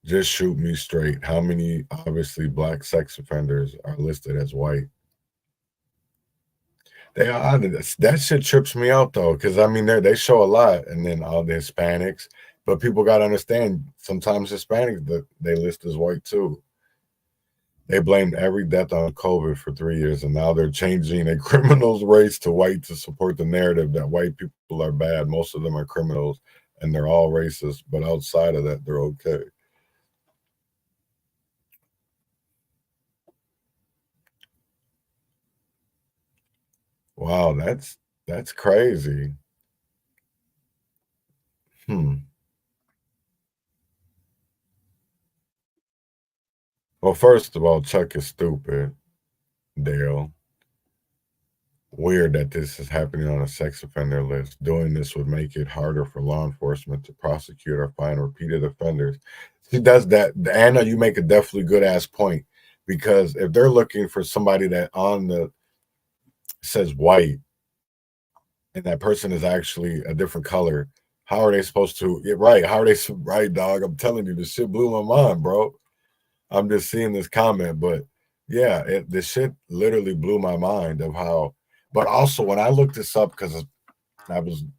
Just shoot me straight. How many obviously Black sex offenders are listed as white? They are. That shit trips me out though, because I mean they show a lot, and then all the Hispanics, but people got to understand sometimes Hispanics they list as white too. They blamed every death on COVID for 3 years, and now they're changing a criminal's race to white to support the narrative that white people are bad. Most of them are criminals, and they're all racist, but outside of that, they're okay. Wow, that's crazy. Well, first of all, Chuck is stupid, Dale. weird that this is happening on a sex offender list. Doing this would make it harder for law enforcement to prosecute or find repeated offenders. She does that. Anna, you make a definitely good ass point, because if they're looking for somebody that on the says white and that person is actually a different color, how are they supposed to? Yeah, right. How are they right, dog? I'm telling you, this shit blew my mind, bro. I'm just seeing this comment, but yeah, this shit literally blew my mind of how. But also, when I looked this up, because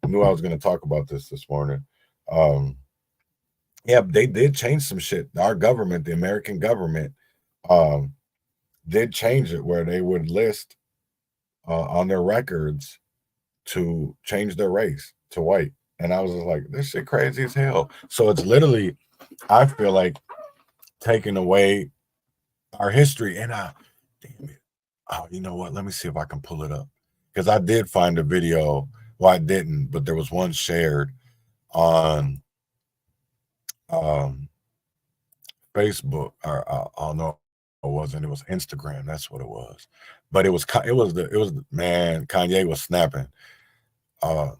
knew I was going to talk about this morning. Yeah, they did change some shit. Our government, the American government, did change it where they would list on their records to change their race to white. And I was just like, this shit crazy as hell. So it's literally, I feel like, taking away our history. And damn it. Oh, you know what? Let me see if I can pull it up. Because I did find a video. Well, I didn't, but there was one shared on Facebook, or oh no, it wasn't. It was Instagram. That's what it was. But it was man, Kanye was snapping. But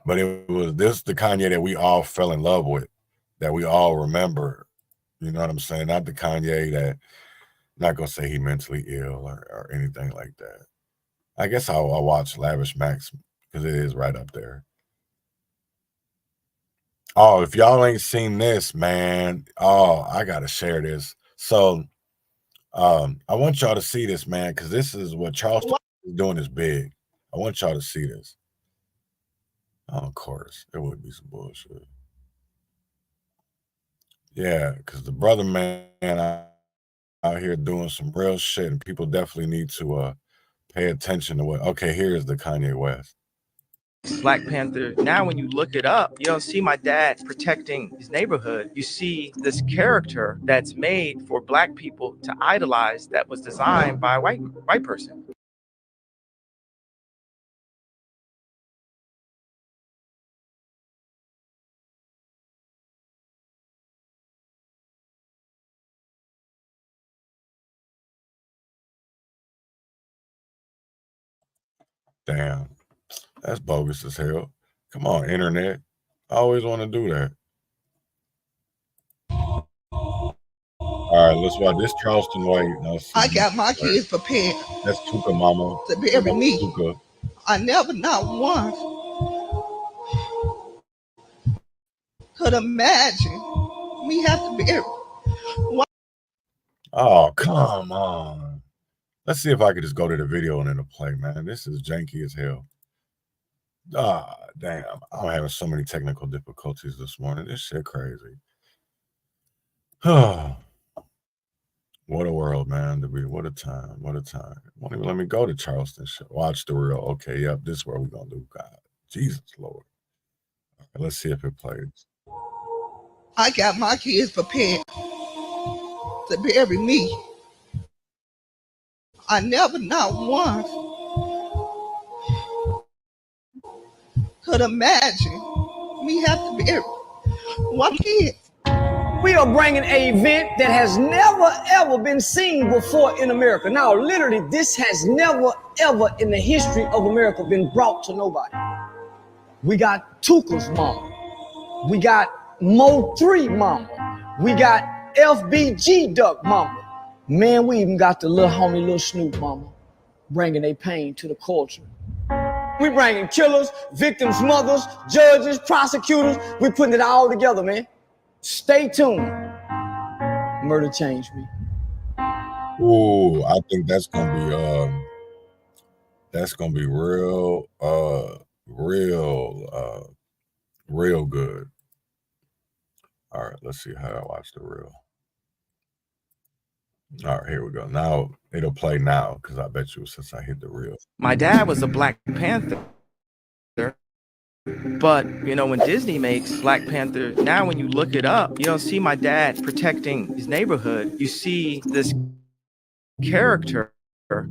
it was the Kanye that we all fell in love with, that we all remember. You know what I'm saying? Not the Kanye that, not gonna say he mentally ill or anything like that. I guess I'll watch Lavish Max because it is right up there. Oh, if y'all ain't seen this, man, oh, I gotta share this. So I want y'all to see this, man, because this is what Charleston is doing is big. I want y'all to see this. Oh, of course, it would be some bullshit. Yeah, because the brother man out here doing some real shit, and people definitely need to pay attention to what. Okay, here's the Kanye West. Black Panther. Now, when you look it up, you don't see my dad protecting his neighborhood. You see this character that's made for Black people to idolize, that was designed by a white person. Damn, that's bogus as hell. Come on, internet. I always want to do that. All right, let's watch this Charleston White. I got my kids prepared. That's Tuka Mama. To bury me. Tuka. I never, not once, could imagine me have to bury. Oh, come on. Let's see if I could just go to the video and it'll play, man. This is janky as hell. Ah, damn. I'm having so many technical difficulties this morning. This shit crazy. What a world, man, to be. What a time. What a time. Won't even let me go to Charleston. Watch the real. Okay, yep, this is what we're going to do. God, Jesus, Lord. Okay, let's see if it plays. I got my kids prepared to bury me. I never, not once, could imagine me have to bury one kid. We are bringing an event that has never, ever been seen before in America. Now, literally, this has never, ever in the history of America been brought to nobody. We got Tuka's mama. We got Mo 3 mama. We got FBG Duck mama. Man, we even got the little homie, Lil Snoop mama, bringing their pain to the culture. We bringing killers, victims, mothers, judges, prosecutors. We putting it all together, man. Stay tuned. Murder changed me. Ooh, I think that's gonna be real good. All right, let's see how I watch the real. All right, here we go. Now it'll play now because I bet you since I hit the reel. My dad was a Black Panther. But, you know, when Disney makes Black Panther, now when you look it up, you don't see my dad protecting his neighborhood. You see this character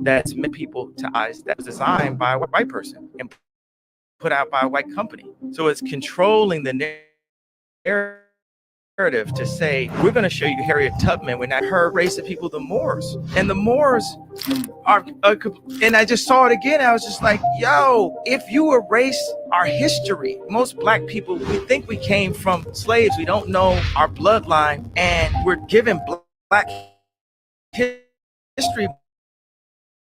that's meant people to eyes that was designed by a white person and put out by a white company. So it's controlling the narrative narrative to say, we're going to show you Harriet Tubman when her race of people, the Moors. And the Moors are, and I just saw it again. I was just like, yo, if you erase our history, most Black people, we think we came from slaves. We don't know our bloodline. And we're given Black History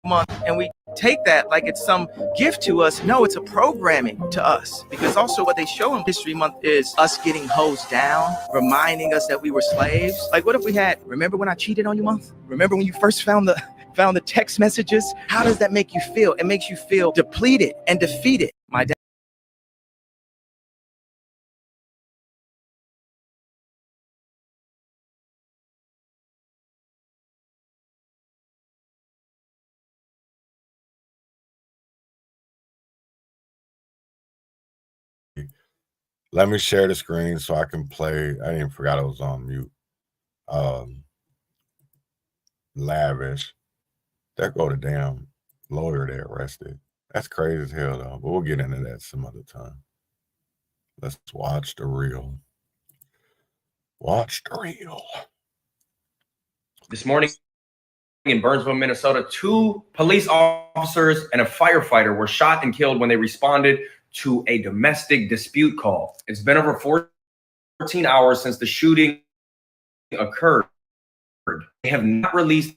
Month, and we take that like it's some gift to us. No, it's a programming to us, because also what they show in History Month is us getting hosed down, reminding us that we were slaves. Like, what if we had, remember when I cheated on you month? Remember when you first found the text messages? How does that make you feel? It makes you feel depleted and defeated. My dad. Let me share the screen so I can play. I even forgot I was on mute. Lavish. There go the damn lawyer they arrested. That's crazy as hell, though. But we'll get into that some other time. Let's watch the reel. Watch the reel. This morning in Burnsville, Minnesota, 2 police officers and a firefighter were shot and killed when they responded to a domestic dispute call. It's been over 14 hours since the shooting occurred. They have not released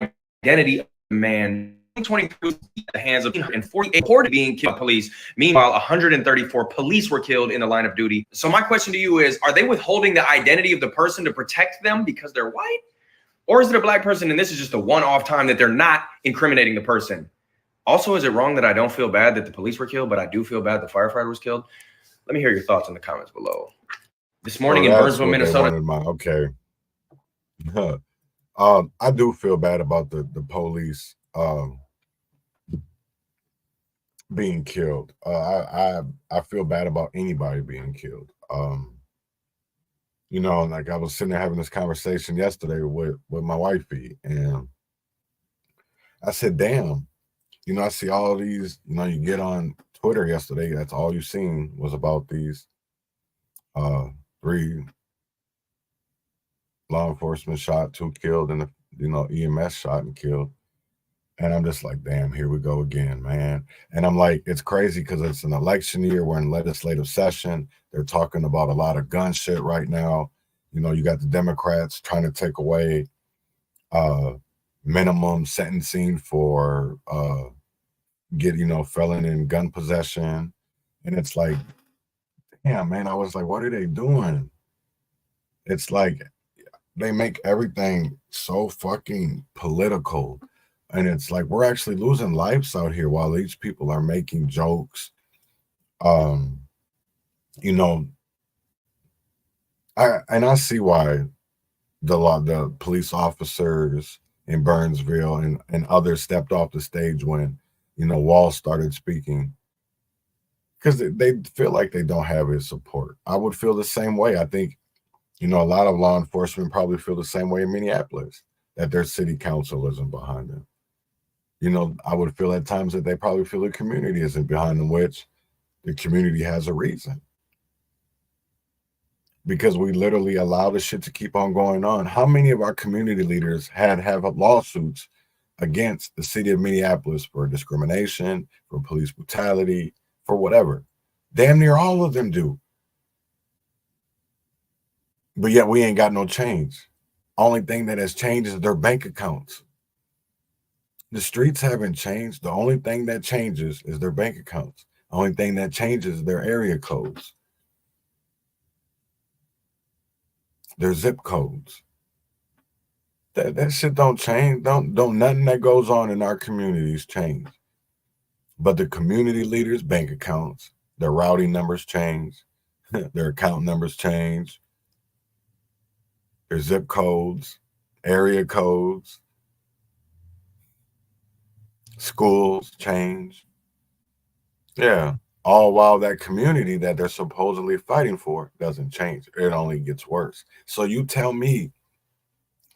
the identity of the man. 2023 was in the hands of 48 reported being killed by police. Meanwhile, 134 police were killed in the line of duty. So my question to you is, are they withholding the identity of the person to protect them because they're white? Or is it a Black person and this is just a one-off time that they're not incriminating the person? Also, is it wrong that I don't feel bad that the police were killed, but I do feel bad the firefighter was killed? Let me hear your thoughts in the comments below. This morning in Burnsville, Minnesota. Okay. I do feel bad about the police being killed. I feel bad about anybody being killed. You know, like I was sitting there having this conversation yesterday with my wifey, and I said, damn. You know, I see all these, you know, you get on Twitter yesterday, that's all you seen was about these 3 law enforcement shot, 2 killed, and the, you know, EMS shot and killed. And I'm just like, damn, here we go again, man. And I'm like, it's crazy because it's an election year. We're in legislative session. They're talking about a lot of gun shit right now. You know, you got the Democrats trying to take away minimum sentencing for felon in gun possession. And it's like, damn, man, I was like, what are they doing? It's like they make everything so fucking political. And it's like we're actually losing lives out here while these people are making jokes. You know, I see why the police officers in Burnsville and others stepped off the stage when, you know, Wall started speaking, because they feel like they don't have his support. I would feel the same way. I think, you know, a lot of law enforcement probably feel the same way in Minneapolis, that their city council isn't behind them. You know, I would feel at times that they probably feel the community isn't behind them, which the community has a reason. Because we literally allow this shit to keep on going on. How many of our community leaders have lawsuits against the city of Minneapolis for discrimination, for police brutality, for whatever? Damn near all of them do. But yet we ain't got no change. Only thing that has changed is their bank accounts. The streets haven't changed. The only thing that changes is their bank accounts. The only thing that changes is their area codes, their zip codes. That shit don't change. Don't nothing that goes on in our communities change. But the community leaders' bank accounts, their routing numbers change, their account numbers change, their zip codes, area codes, schools change. Yeah. All while that community that they're supposedly fighting for doesn't change. It only gets worse. So you tell me,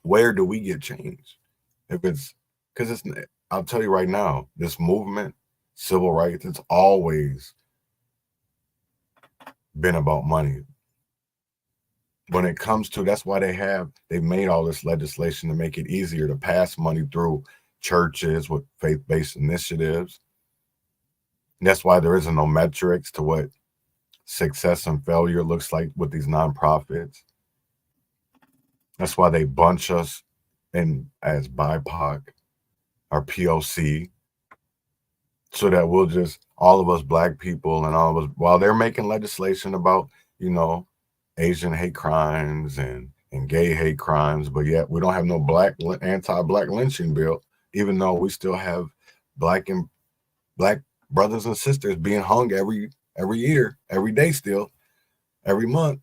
where do we get change? If it's, because it's, I'll tell you right now, this movement, civil rights, it's always been about money. when it comes to, that's why they've made all this legislation to make it easier to pass money through churches with faith-based initiatives. And that's why there isn't no metrics to what success and failure looks like with these nonprofits. That's why they bunch us in as BIPOC or POC, so that we'll just, all of us black people and all of us, while they're making legislation about, you know, Asian hate crimes and gay hate crimes, but yet we don't have no anti-black lynching bill, even though we still have black brothers and sisters being hung every year, every day, still every month.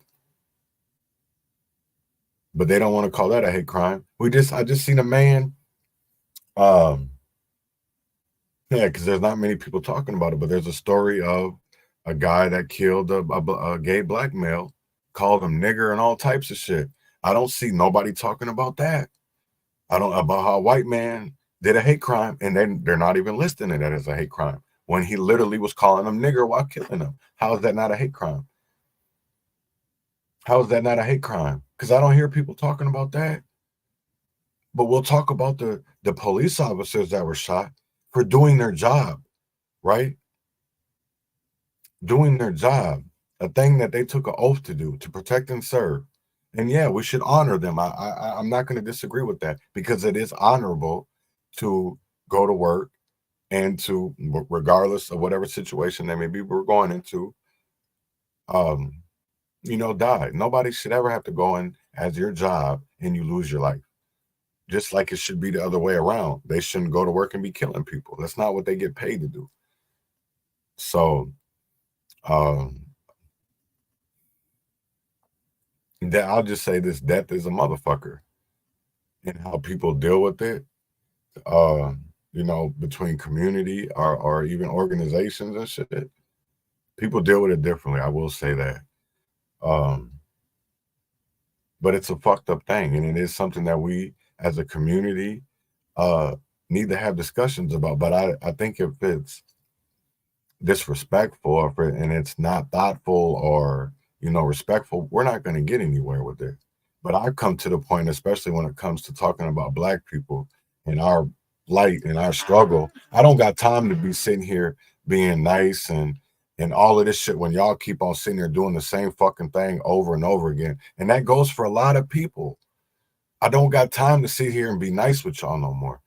But they don't want to call that a hate crime. I just seen a man, yeah, because there's not many people talking about it, but there's a story of a guy that killed a gay black male, called him nigger and all types of shit. I don't see nobody talking about that. About how a white man did a hate crime, and they're not even listing it as a hate crime when he literally was calling him nigger while killing him. How is that not a hate crime? How is that not a hate crime? Because I don't hear people talking about that. But we'll talk about the police officers that were shot for doing their job, right? Doing their job, a thing that they took an oath to do, to protect and serve. And yeah, we should honor them. I'm not going to disagree with that, because it is honorable to go to work and to, regardless of whatever situation that maybe we're going into, you know, die. Nobody should ever have to go in as your job and you lose your life. Just like it should be the other way around. They shouldn't go to work and be killing people. That's not what they get paid to do. So, that I'll just say this: death is a motherfucker, and how people deal with it. You know, between community or even organizations and shit, people deal with it differently. I will say that. But it's a fucked up thing, and it is something that we as a community need to have discussions about. But I think if it's disrespectful and it's not thoughtful or, you know, respectful, we're not going to get anywhere with it. But I've come to the point, especially when it comes to talking about black people and our light and our struggle, I don't got time to be sitting here being nice and all of this shit when y'all keep on sitting there doing the same fucking thing over and over again. And that goes for a lot of people. I don't got time to sit here and be nice with y'all no more.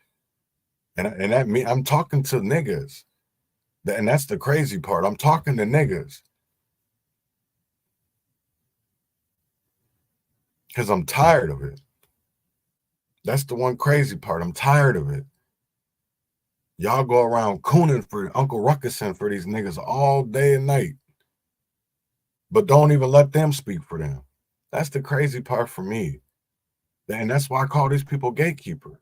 And that mean I'm talking to niggas. And that's the crazy part. I'm talking to niggas. Because I'm tired of it. That's the one crazy part. I'm tired of it. Y'all go around cooning for Uncle Ruckusin for these niggas all day and night. But don't even let them speak for them. That's the crazy part for me. And that's why I call these people gatekeepers.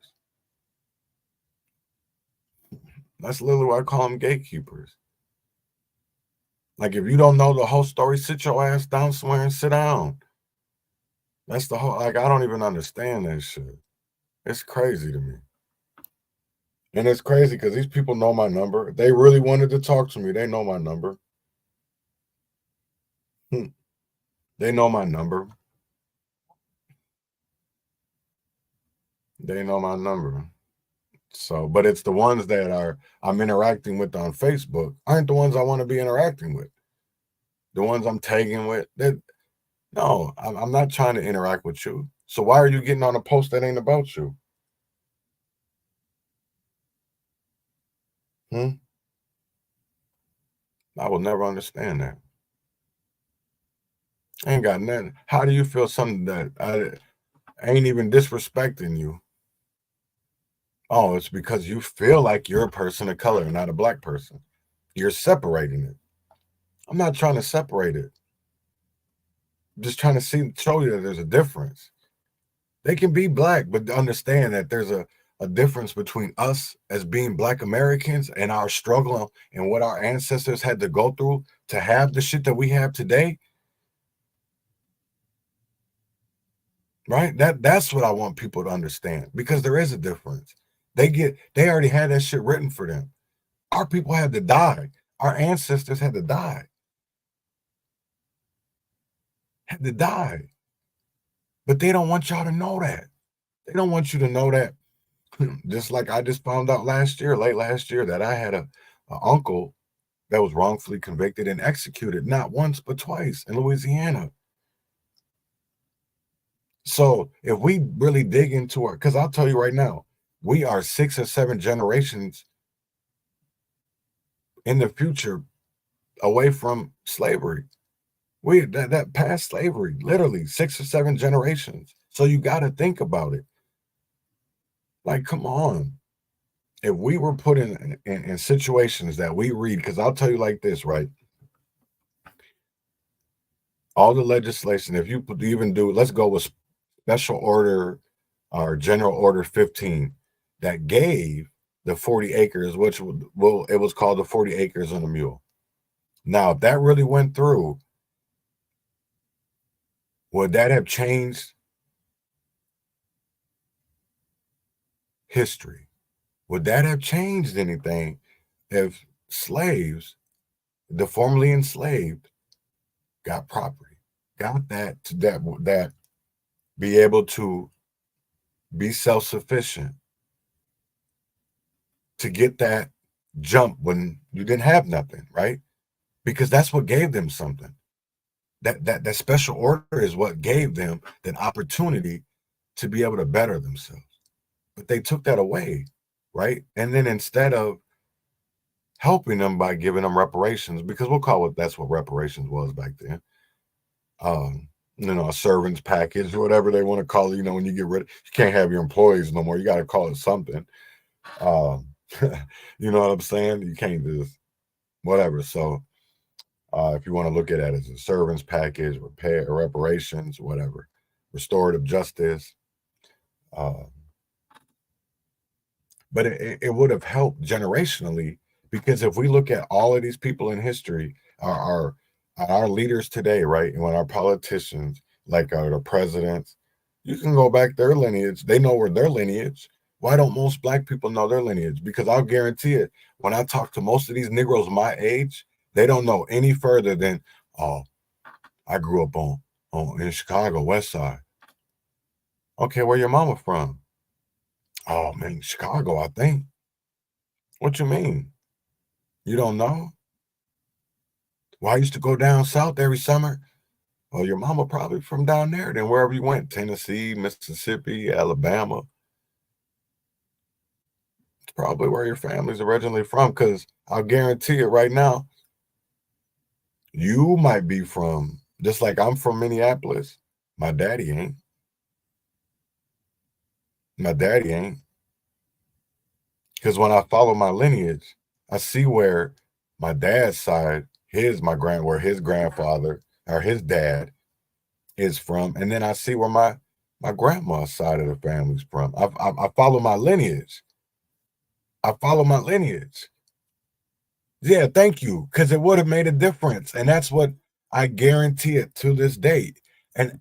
That's literally why I call them gatekeepers. Like, if you don't know the whole story, sit your ass down somewhere and sit down. That's the whole, like, I don't even understand that shit. It's crazy to me. And it's crazy because these people know my number. If they really wanted to talk to me, they know my number. They know my number. They know my number. So, but it's the ones that I'm interacting with on Facebook aren't the ones I want to be interacting with. The ones I'm tagging with, no, I'm not trying to interact with you. So why are you getting on a post that ain't about you? I will never understand that. I ain't got nothing. How do you feel something that I ain't even disrespecting you? Oh, it's because you feel like you're a person of color and not a black person. You're separating it. I'm not trying to separate it. I'm just trying to show you that there's a difference. They can be black, but understand that there's a difference between us as being black Americans and our struggle and what our ancestors had to go through to have the shit that we have today. Right? That's what I want people to understand, because there is a difference. They already had that shit written for them. Our people had to die. Our ancestors had to die. Had to die. But they don't want y'all to know that. They don't want you to know that. Just like I just found out late last year, that I had a uncle that was wrongfully convicted and executed, not once but twice, in Louisiana. So if we really dig into our, because I'll tell you right now, we are 6 or 7 generations in the future away from slavery. We that past slavery, literally 6 or 7 generations. So you got to think about it. Like, come on. If we were put in situations that we read, because I'll tell you like this, right? All the legislation, if you even do, let's go with special order or general order 15 that gave the 40 acres, which it was called the 40 acres and a mule. Now, if that really went through, would that have changed history? Would that have changed anything if slaves, the formerly enslaved, got property, got that be able to be self-sufficient, to get that jump when you didn't have nothing, right? Because that's what gave them something. That special order is what gave them that opportunity to be able to better themselves. But they took that away, right? And then instead of helping them by giving them reparations, because we'll call it, that's what reparations was back then. A servant's package or whatever they want to call it. When you get rid of, you can't have your employees no more. You got to call it something. You know what I'm saying? You can't just whatever. So if you want to look at it as a servant's package, reparations, whatever, restorative justice. But it would have helped generationally, because if we look at all of these people in history, our leaders today, right, and when our politicians, like the presidents, you can go back their lineage. They know where their lineage. Why don't most Black people know their lineage? Because I'll guarantee it, when I talk to most of these Negroes my age, they don't know any further than, oh, I grew up in Chicago, West Side. Okay, where your mama from? Oh, man, Chicago, I think. What you mean? You don't know? Well, I used to go down south every summer. Well, your mama probably from down there. Then wherever you went, Tennessee, Mississippi, Alabama. It's probably where your family's originally from, because I'll guarantee it right now, you might be from, just like I'm from Minneapolis. My daddy ain't. Because when I follow my lineage, I see where my dad's side, where his grandfather or his dad is from, and then I see where my grandma's side of the family's from. I follow my lineage. Yeah, thank you, because it would have made a difference, and that's what I guarantee it to this day. And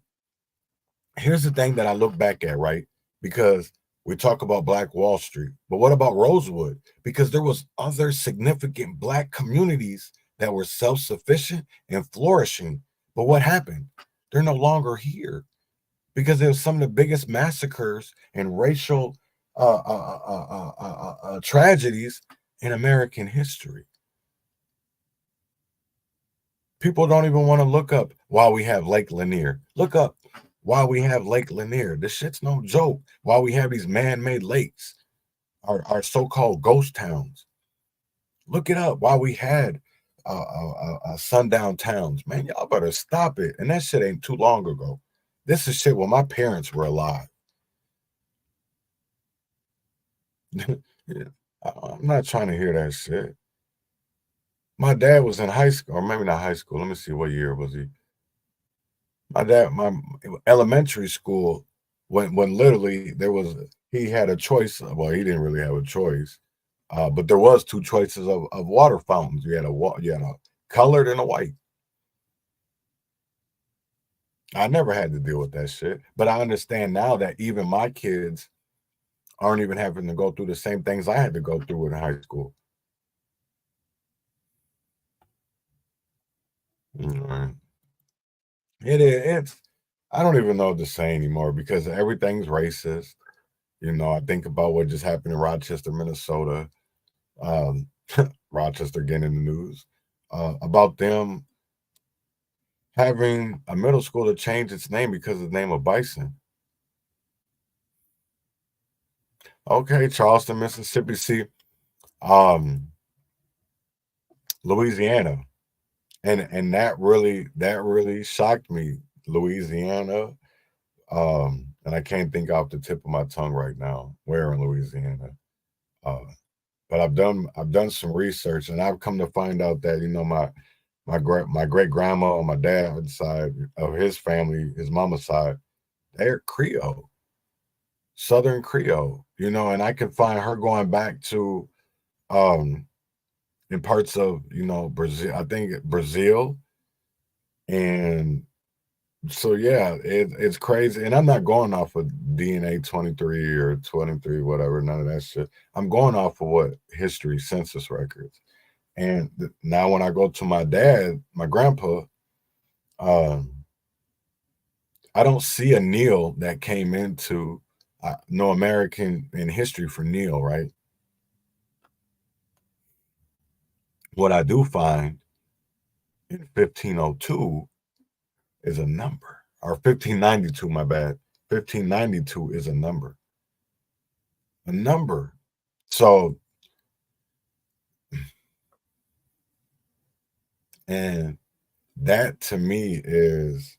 here's the thing that I look back at, right? Because we talk about Black Wall Street, but what about Rosewood? Because there was other significant Black communities that were self-sufficient and flourishing. But what happened? They're no longer here, because there was some of the biggest massacres and racial tragedies in American history. People don't even want to look up why we have Lake Lanier. Look up why we have Lake Lanier. This shit's no joke. Why we have these man-made lakes, our so-called ghost towns. Look it up. Why we had sundown towns. Man, y'all better stop it. And that shit ain't too long ago. This is shit when my parents were alive. Yeah, I'm not trying to hear that shit. My dad was in high school, or maybe not high school. Let me see, what year was he? My elementary school, when literally he had a choice. Well, he didn't really have a choice, but there was 2 choices of water fountains. You had a colored and a white. I never had to deal with that shit, but I understand now that even my kids aren't even having to go through the same things I had to go through in high school. Right. It's I don't even know what to say anymore because everything's racist. You know, I think about what just happened in Rochester, Minnesota. Um, Rochester getting in the news about them having a middle school to change its name because of the name of Bison. Okay, Charleston, Mississippi. See, Louisiana, and that really shocked me. Louisiana, and I can't think off the tip of my tongue right now where in Louisiana. Uh, but I've done some research, and I've come to find out that my great grandma on my dad's side of his family, his mama's side, they're Creole, Southern Creole, and I can find her going back to in parts of Brazil, I think Brazil, and so yeah, it's crazy. And I'm not going off of DNA 23 or 23, whatever, none of that shit. I'm going off of what history, census records. And now when I go to my dad, my grandpa, I don't see a Neil that came into no American in history for Neil, right? What I do find in 1502 is a number, or 1592, my bad. 1592 is a number. A number. So, and that to me is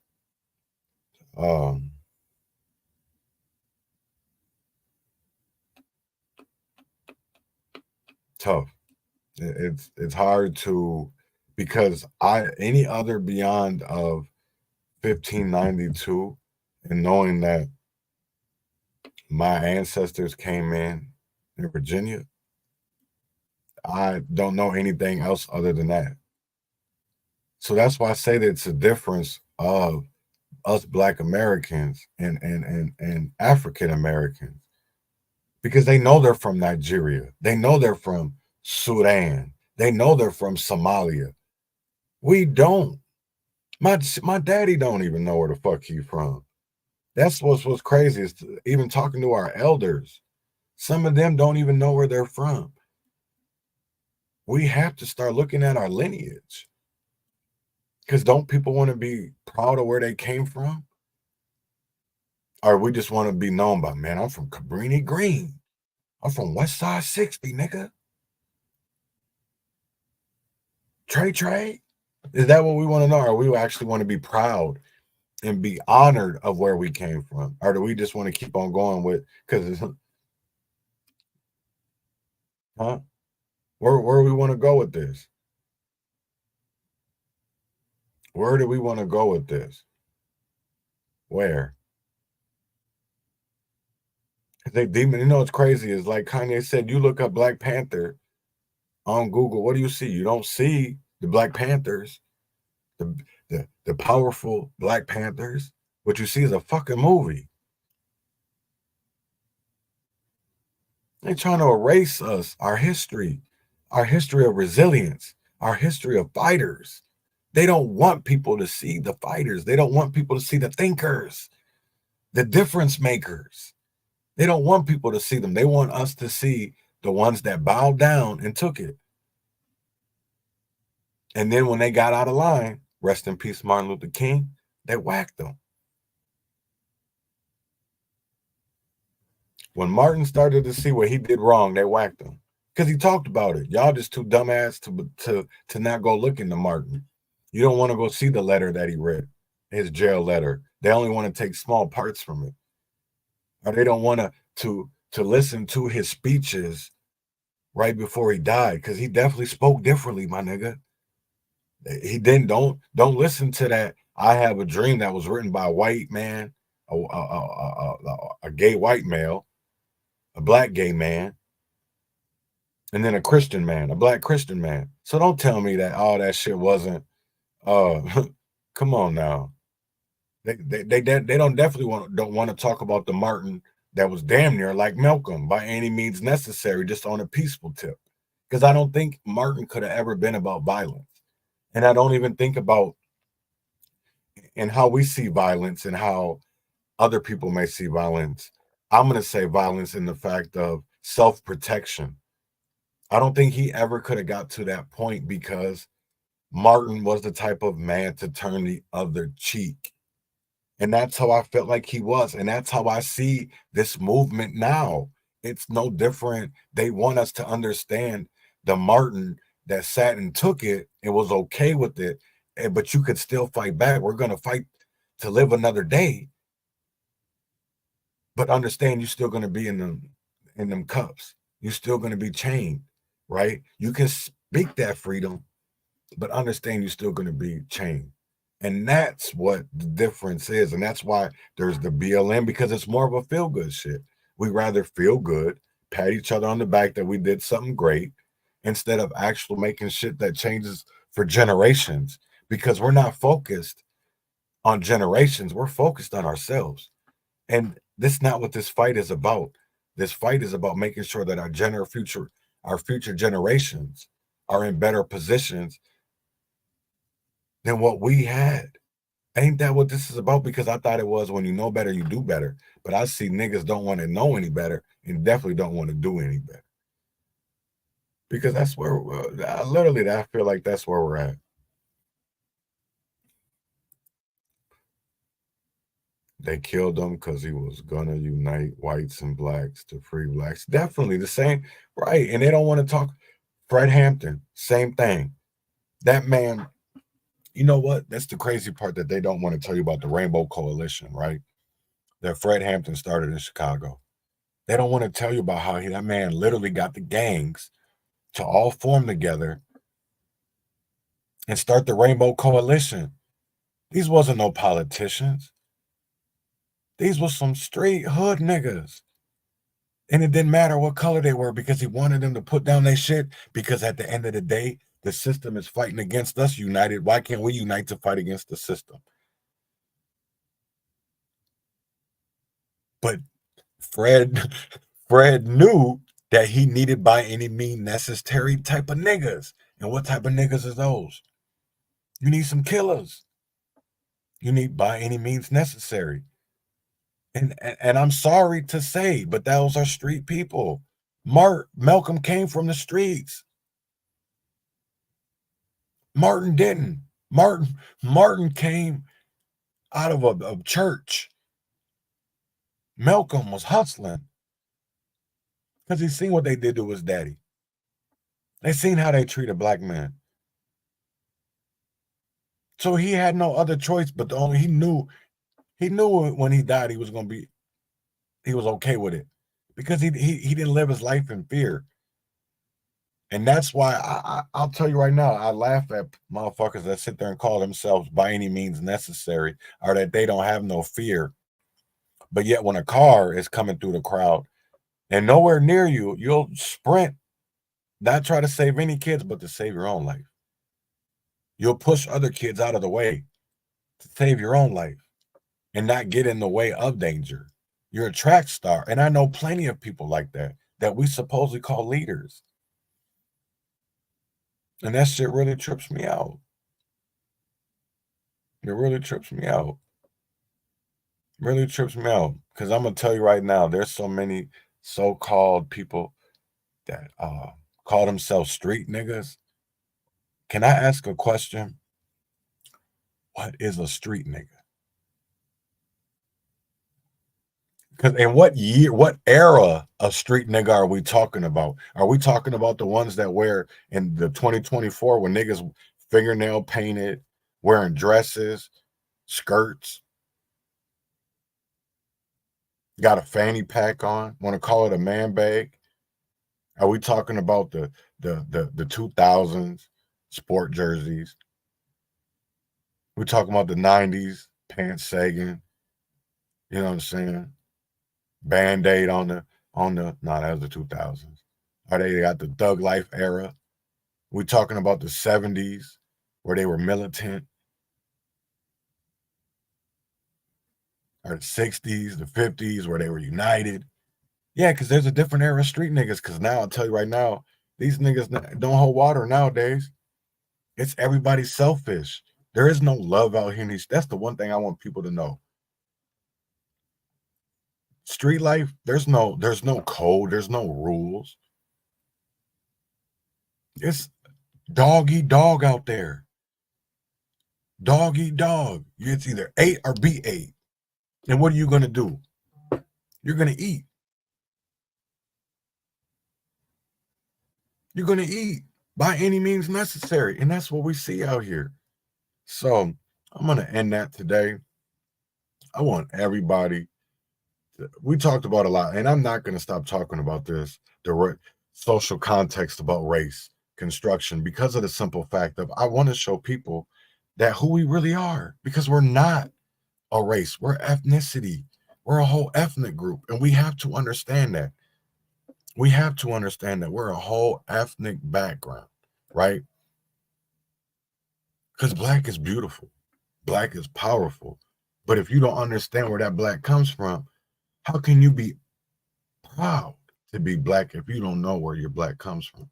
tough. It's hard to, because any other beyond of 1592 and knowing that my ancestors came in Virginia, I don't know anything else other than that. So that's why I say that it's a difference of us Black Americans and African Americans, because they know they're from Nigeria, they know they're from Sudan, they know they're from Somalia. We don't. My daddy don't even know where the fuck he's from. That's what's crazy is even talking to our elders. Some of them don't even know where they're from. We have to start looking at our lineage. Because don't people want to be proud of where they came from? Or we just want to be known by, man, I'm from Cabrini Green. I'm from West Side 60, nigga. Trey. Is that what we want to know? Or we actually want to be proud and be honored of where we came from? Or do we just want to keep on going with, because huh? Where we want to go with this? Where do we want to go with this? Where? They demon, what's crazy is, like Kanye said, you look up Black Panther on Google, what do you see? You don't see the Black Panthers, the powerful Black Panthers. What you see is a fucking movie. They're trying to erase us, our history of resilience, our history of fighters. They don't want people to see the fighters. They don't want people to see the thinkers, the difference makers. They don't want people to see them. They want us to see the ones that bowed down and took it. And then when they got out of line, rest in peace, Martin Luther King, they whacked them. When Martin started to see what he did wrong, they whacked him. Because he talked about it. Y'all just too dumbass to not go look into Martin. You don't want to go see the letter that he read, his jail letter. They only want to take small parts from it. Or they don't want to listen to his speeches right before he died, because he definitely spoke differently, my nigga. He didn't. Don't listen to that I Have a Dream that was written by a white man, a gay white male, a Black gay man, and then a Christian man, a Black Christian man. So don't tell me that all that shit wasn't. Come on now. They don't want to talk about the Martin that was damn near like Malcolm by any means necessary, just on a peaceful tip. Because I don't think Martin could have ever been about violence. And I don't even think about and how we see violence and how other people may see violence. I'm going to say violence in the fact of self-protection. I don't think he ever could have got to that point because Martin was the type of man to turn the other cheek. And that's how I felt like he was. And that's how I see this movement now. It's no different. They want us to understand the Martin that sat and took it and was okay with it. But you could still fight back. We're going to fight to live another day. But understand you're still going to be in them cuffs. You're still going to be chained, right? You can speak that freedom, but understand you're still going to be chained. And that's what the difference is. And that's why there's the BLM, because it's more of a feel-good shit. We rather feel good, pat each other on the back that we did something great, instead of actually making shit that changes for generations, because we're not focused on generations. We're focused on ourselves. And this is not what this fight is about. This fight is about making sure that our future generations are in better positions than what we had. Ain't that what this is about? Because I thought it was when you know better, you do better. But I see niggas don't want to know any better and definitely don't want to do any better. Because that's where, I feel like that's where we're at. They killed him because he was gonna unite whites and blacks to free blacks. Definitely the same, right? And they don't want to talk. Fred Hampton, same thing. That man, you know what? That's the crazy part that they don't want to tell you about the Rainbow Coalition, right? That Fred Hampton started in Chicago. They don't want to tell you about how that man literally got the gangs to all form together and start the Rainbow Coalition. These wasn't no politicians. These was some straight hood niggas. And it didn't matter what color they were because he wanted them to put down their shit, because at the end of the day, the system is fighting against us united. Why can't we unite to fight against the system? But Fred knew that he needed by any means necessary type of niggas. And what type of niggas is those? You need some killers. You need by any means necessary. And I'm sorry to say, but those are street people. Malcolm came from the streets. Martin didn't. Martin came out of a church. Malcolm was hustling because he seen what they did to his daddy. They seen how they treated black men. So he had no other choice but he knew when he died he was okay with it, because he didn't live his life in fear. And that's why I'll tell you right now, I laugh at motherfuckers that sit there and call themselves by any means necessary, or that they don't have no fear. But yet when a car is coming through the crowd and nowhere near you, you'll sprint, not try to save any kids, but to save your own life. You'll push other kids out of the way to save your own life and not get in the way of danger. You're a track star. And I know plenty of people like that we supposedly call leaders. And that shit really trips me out. It really trips me out. Really trips me out. Because I'm going to tell you right now, there's so many so-called people that call themselves street niggas. Can I ask a question? What is a street nigga? Because in what era of street nigga are we talking about? Are we talking about the ones that wear in the 2024 when niggas fingernail painted, wearing dresses, skirts, got a fanny pack on, want to call it a man bag? Are we talking about the 2000s sport jerseys? We're talking about the 90s pants sagging. You know what I'm saying? Band-Aid on the that was the 2000s. Or they got the thug life era. We're talking about the 70s where they were militant. Or the 60s, the 50s where they were united. Yeah, because there's a different era of street niggas. Because now, I'll tell you right now, these niggas don't hold water nowadays. It's everybody selfish. There is no love out here. That's the one thing I want people to know. Street life, there's no code, there's no rules. It's dog eat dog out there. Dog eat dog. It's either ate or be ate. And what are you gonna do? You're gonna eat. You're gonna eat by any means necessary. And that's what we see out here. So I'm gonna end that today. I want everybody we talked about a lot, and I'm not going to stop talking about this, the social context about race construction, because of the simple fact of I want to show people that who we really are, because we're not a race, we're ethnicity, we're a whole ethnic group, and we have to understand that. We have to understand that we're a whole ethnic background, right? Because black is beautiful, black is powerful, but if you don't understand where that black comes from, how can you be proud to be black if you don't know where your black comes from?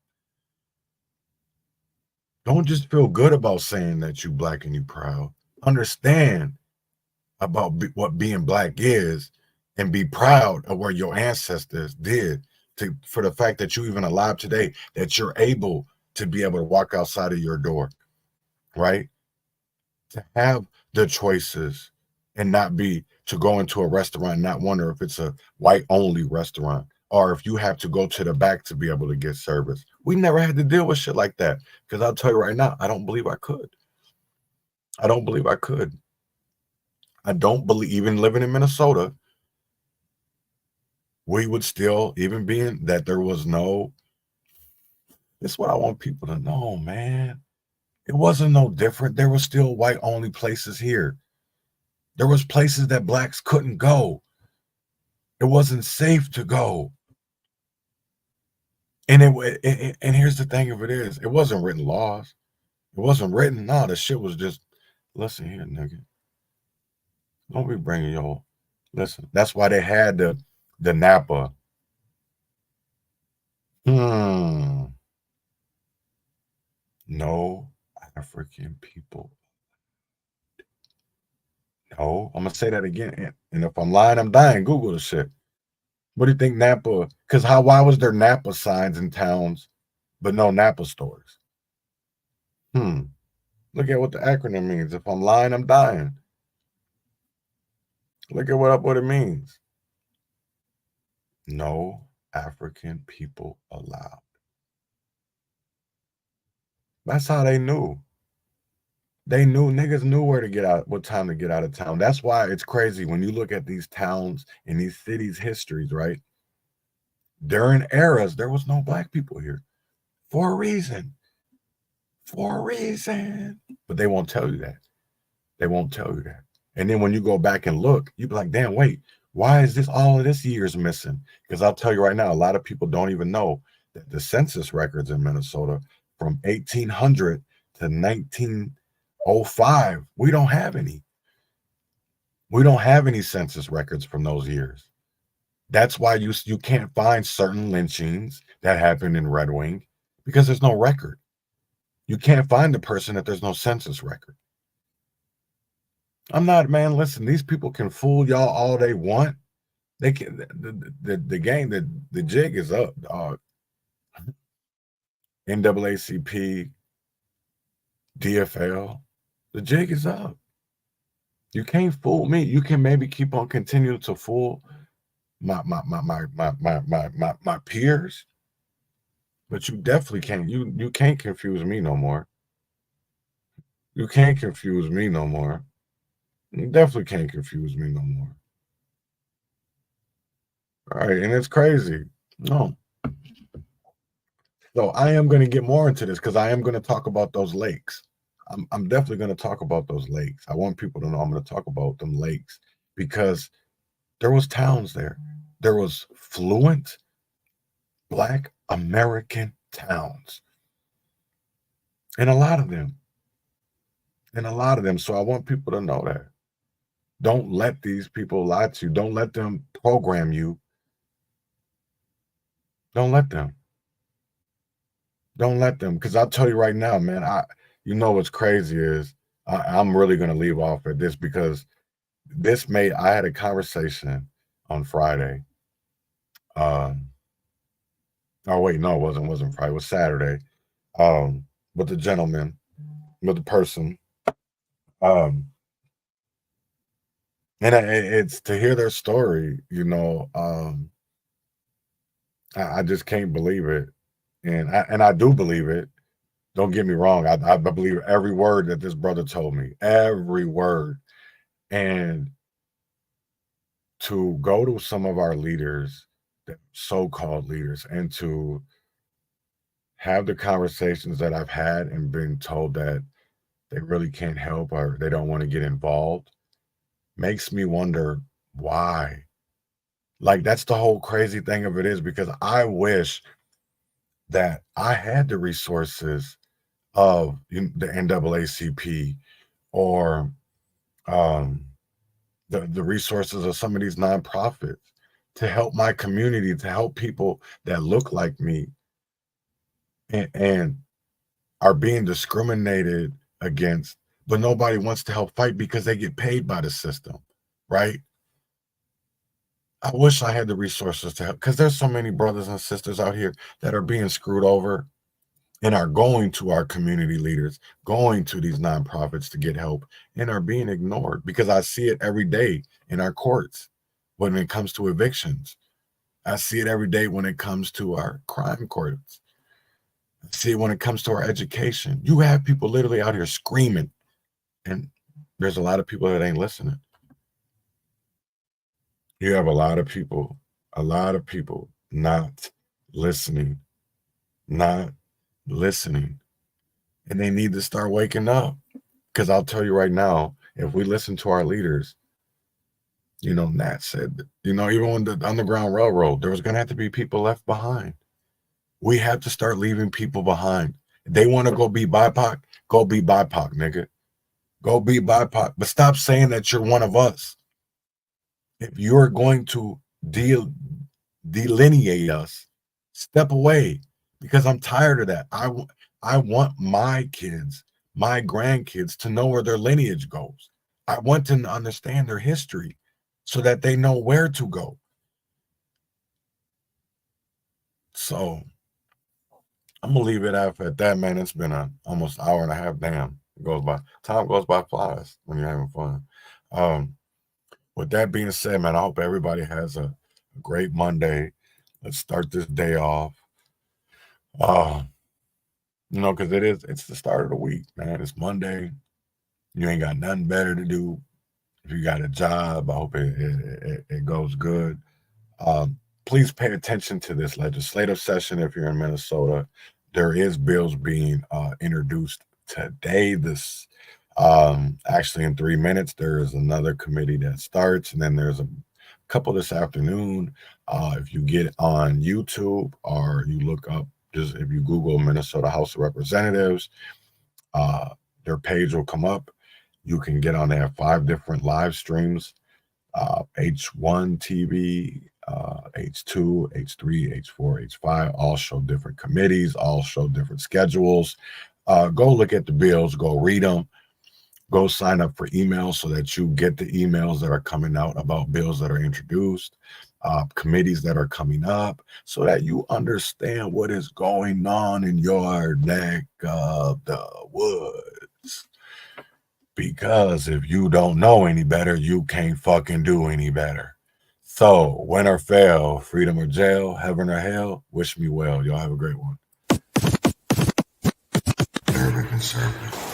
Don't just feel good about saying that you black and you proud. Understand about what being black is and be proud of where your ancestors did for the fact that you even alive today, that you're able to be able to walk outside of your door, right? To have the choices and not be to go into a restaurant and not wonder if it's a white only restaurant or if you have to go to the back to be able to get service. We never had to deal with shit like that, because I'll tell you right now, I don't believe I could. I don't believe I could. I don't believe, even living in Minnesota, we would still, even being that there was no, this is what I want people to know, man. It wasn't no different. There was still white only places here. There was places that blacks couldn't go. It wasn't safe to go. And and here's the thing of it is, it wasn't written laws. It wasn't written. No, the shit was just, listen here, nigga. Don't be bringing your, listen. That's why they had the Napa. No African people. No, I'm gonna say that again. And if I'm lying, I'm dying. Google the shit. What do you think Napa? Because why was there Napa signs in towns, but no Napa stores? Look at what the acronym means. If I'm lying, I'm dying. Look at what it means. No African people allowed. That's how they knew. They knew, niggas knew where to get out, what time to get out of town. That's why it's crazy when you look at these towns and these cities' histories, right? During eras, there was no black people here for a reason. For a reason. But they won't tell you that. They won't tell you that. And then when you go back and look, you be like, damn, wait, why is this all of this year's missing? Because I'll tell you right now, a lot of people don't even know that the census records in Minnesota from 1800 to 1905, we don't have any. We don't have any census records from those years. That's why you can't find certain lynchings that happened in Red Wing, because there's no record. You can't find the person if there's no census record. I'm not, man, listen, these people can fool y'all all they want. They can, the game, the jig is up, dog. NAACP, DFL, the jig is up. You can't fool me. You can maybe keep on continuing to fool my peers, but you definitely can't. You can't confuse me no more. You can't confuse me no more. You definitely can't confuse me no more. All right, and it's crazy. No. So I am going to get more into this, because I am going to talk about those lakes. I'm definitely going to talk about those lakes. I want people to know I'm going to talk about them lakes, because there was towns there. There was fluent Black American towns. And a lot of them. So I want people to know that. Don't let these people lie to you. Don't let them program you. Don't let them. Don't let them. Because I'll tell you right now, man, you know what's crazy is I'm really going to leave off at this because I had a conversation on Friday. Oh wait, no, it wasn't Friday. It was Saturday. With the gentleman, with the person. And it's to hear their story, I just can't believe it. And I do believe it. Don't get me wrong. I believe every word that this brother told me, every word. And to go to some of our leaders, so-called leaders, and to have the conversations that I've had and been told that they really can't help or they don't want to get involved makes me wonder why. Like, that's the whole crazy thing of it is because I wish that I had the resources of the NAACP or the resources of some of these nonprofits to help my community, to help people that look like me and are being discriminated against, but nobody wants to help fight because they get paid by the system, right? I wish I had the resources to help because there's so many brothers and sisters out here that are being screwed over and are going to our community leaders, going to these nonprofits to get help and are being ignored because I see it every day in our courts when it comes to evictions. I see it every day when it comes to our crime courts. I see it when it comes to our education. You have people literally out here screaming, and there's a lot of people that ain't listening. You have a lot of people not listening, and they need to start waking up. Because I'll tell you right now, if we listen to our leaders, Nat said, even when the Underground Railroad, there was going to have to be people left behind. We have to start leaving people behind. If they want to go be BIPOC, go be BIPOC, nigga. Go be BIPOC. But stop saying that you're one of us. If you're going to delineate us, step away, because I'm tired of that. I want my kids, my grandkids to know where their lineage goes. I want them to understand their history so that they know where to go. So I'm gonna leave it at that, man. It's been almost hour and a half. Damn, it goes by. Time goes by fast when you're having fun. With that being said, man, I hope everybody has a great Monday. Let's start this day off. Because it's the start of the week, man. It's Monday. You ain't got nothing better to do. If you got a job, I hope it goes good. Please pay attention to this legislative session if you're in Minnesota. There is bills being introduced today. Actually in 3 minutes, there is another committee that starts, and then there's a couple this afternoon. If you get on YouTube or you look up, just if you Google Minnesota House of Representatives, their page will come up. You can get on. They have 5 different live streams, H1 TV, H2, H3, H4, H5, all show different committees, all show different schedules. Go look at the bills, go read them. Go sign up for emails so that you get the emails that are coming out about bills that are introduced, committees that are coming up, so that you understand what is going on in your neck of the woods. Because if you don't know any better, you can't fucking do any better. So, win or fail, freedom or jail, heaven or hell, wish me well. Y'all have a great one. Urban conservative.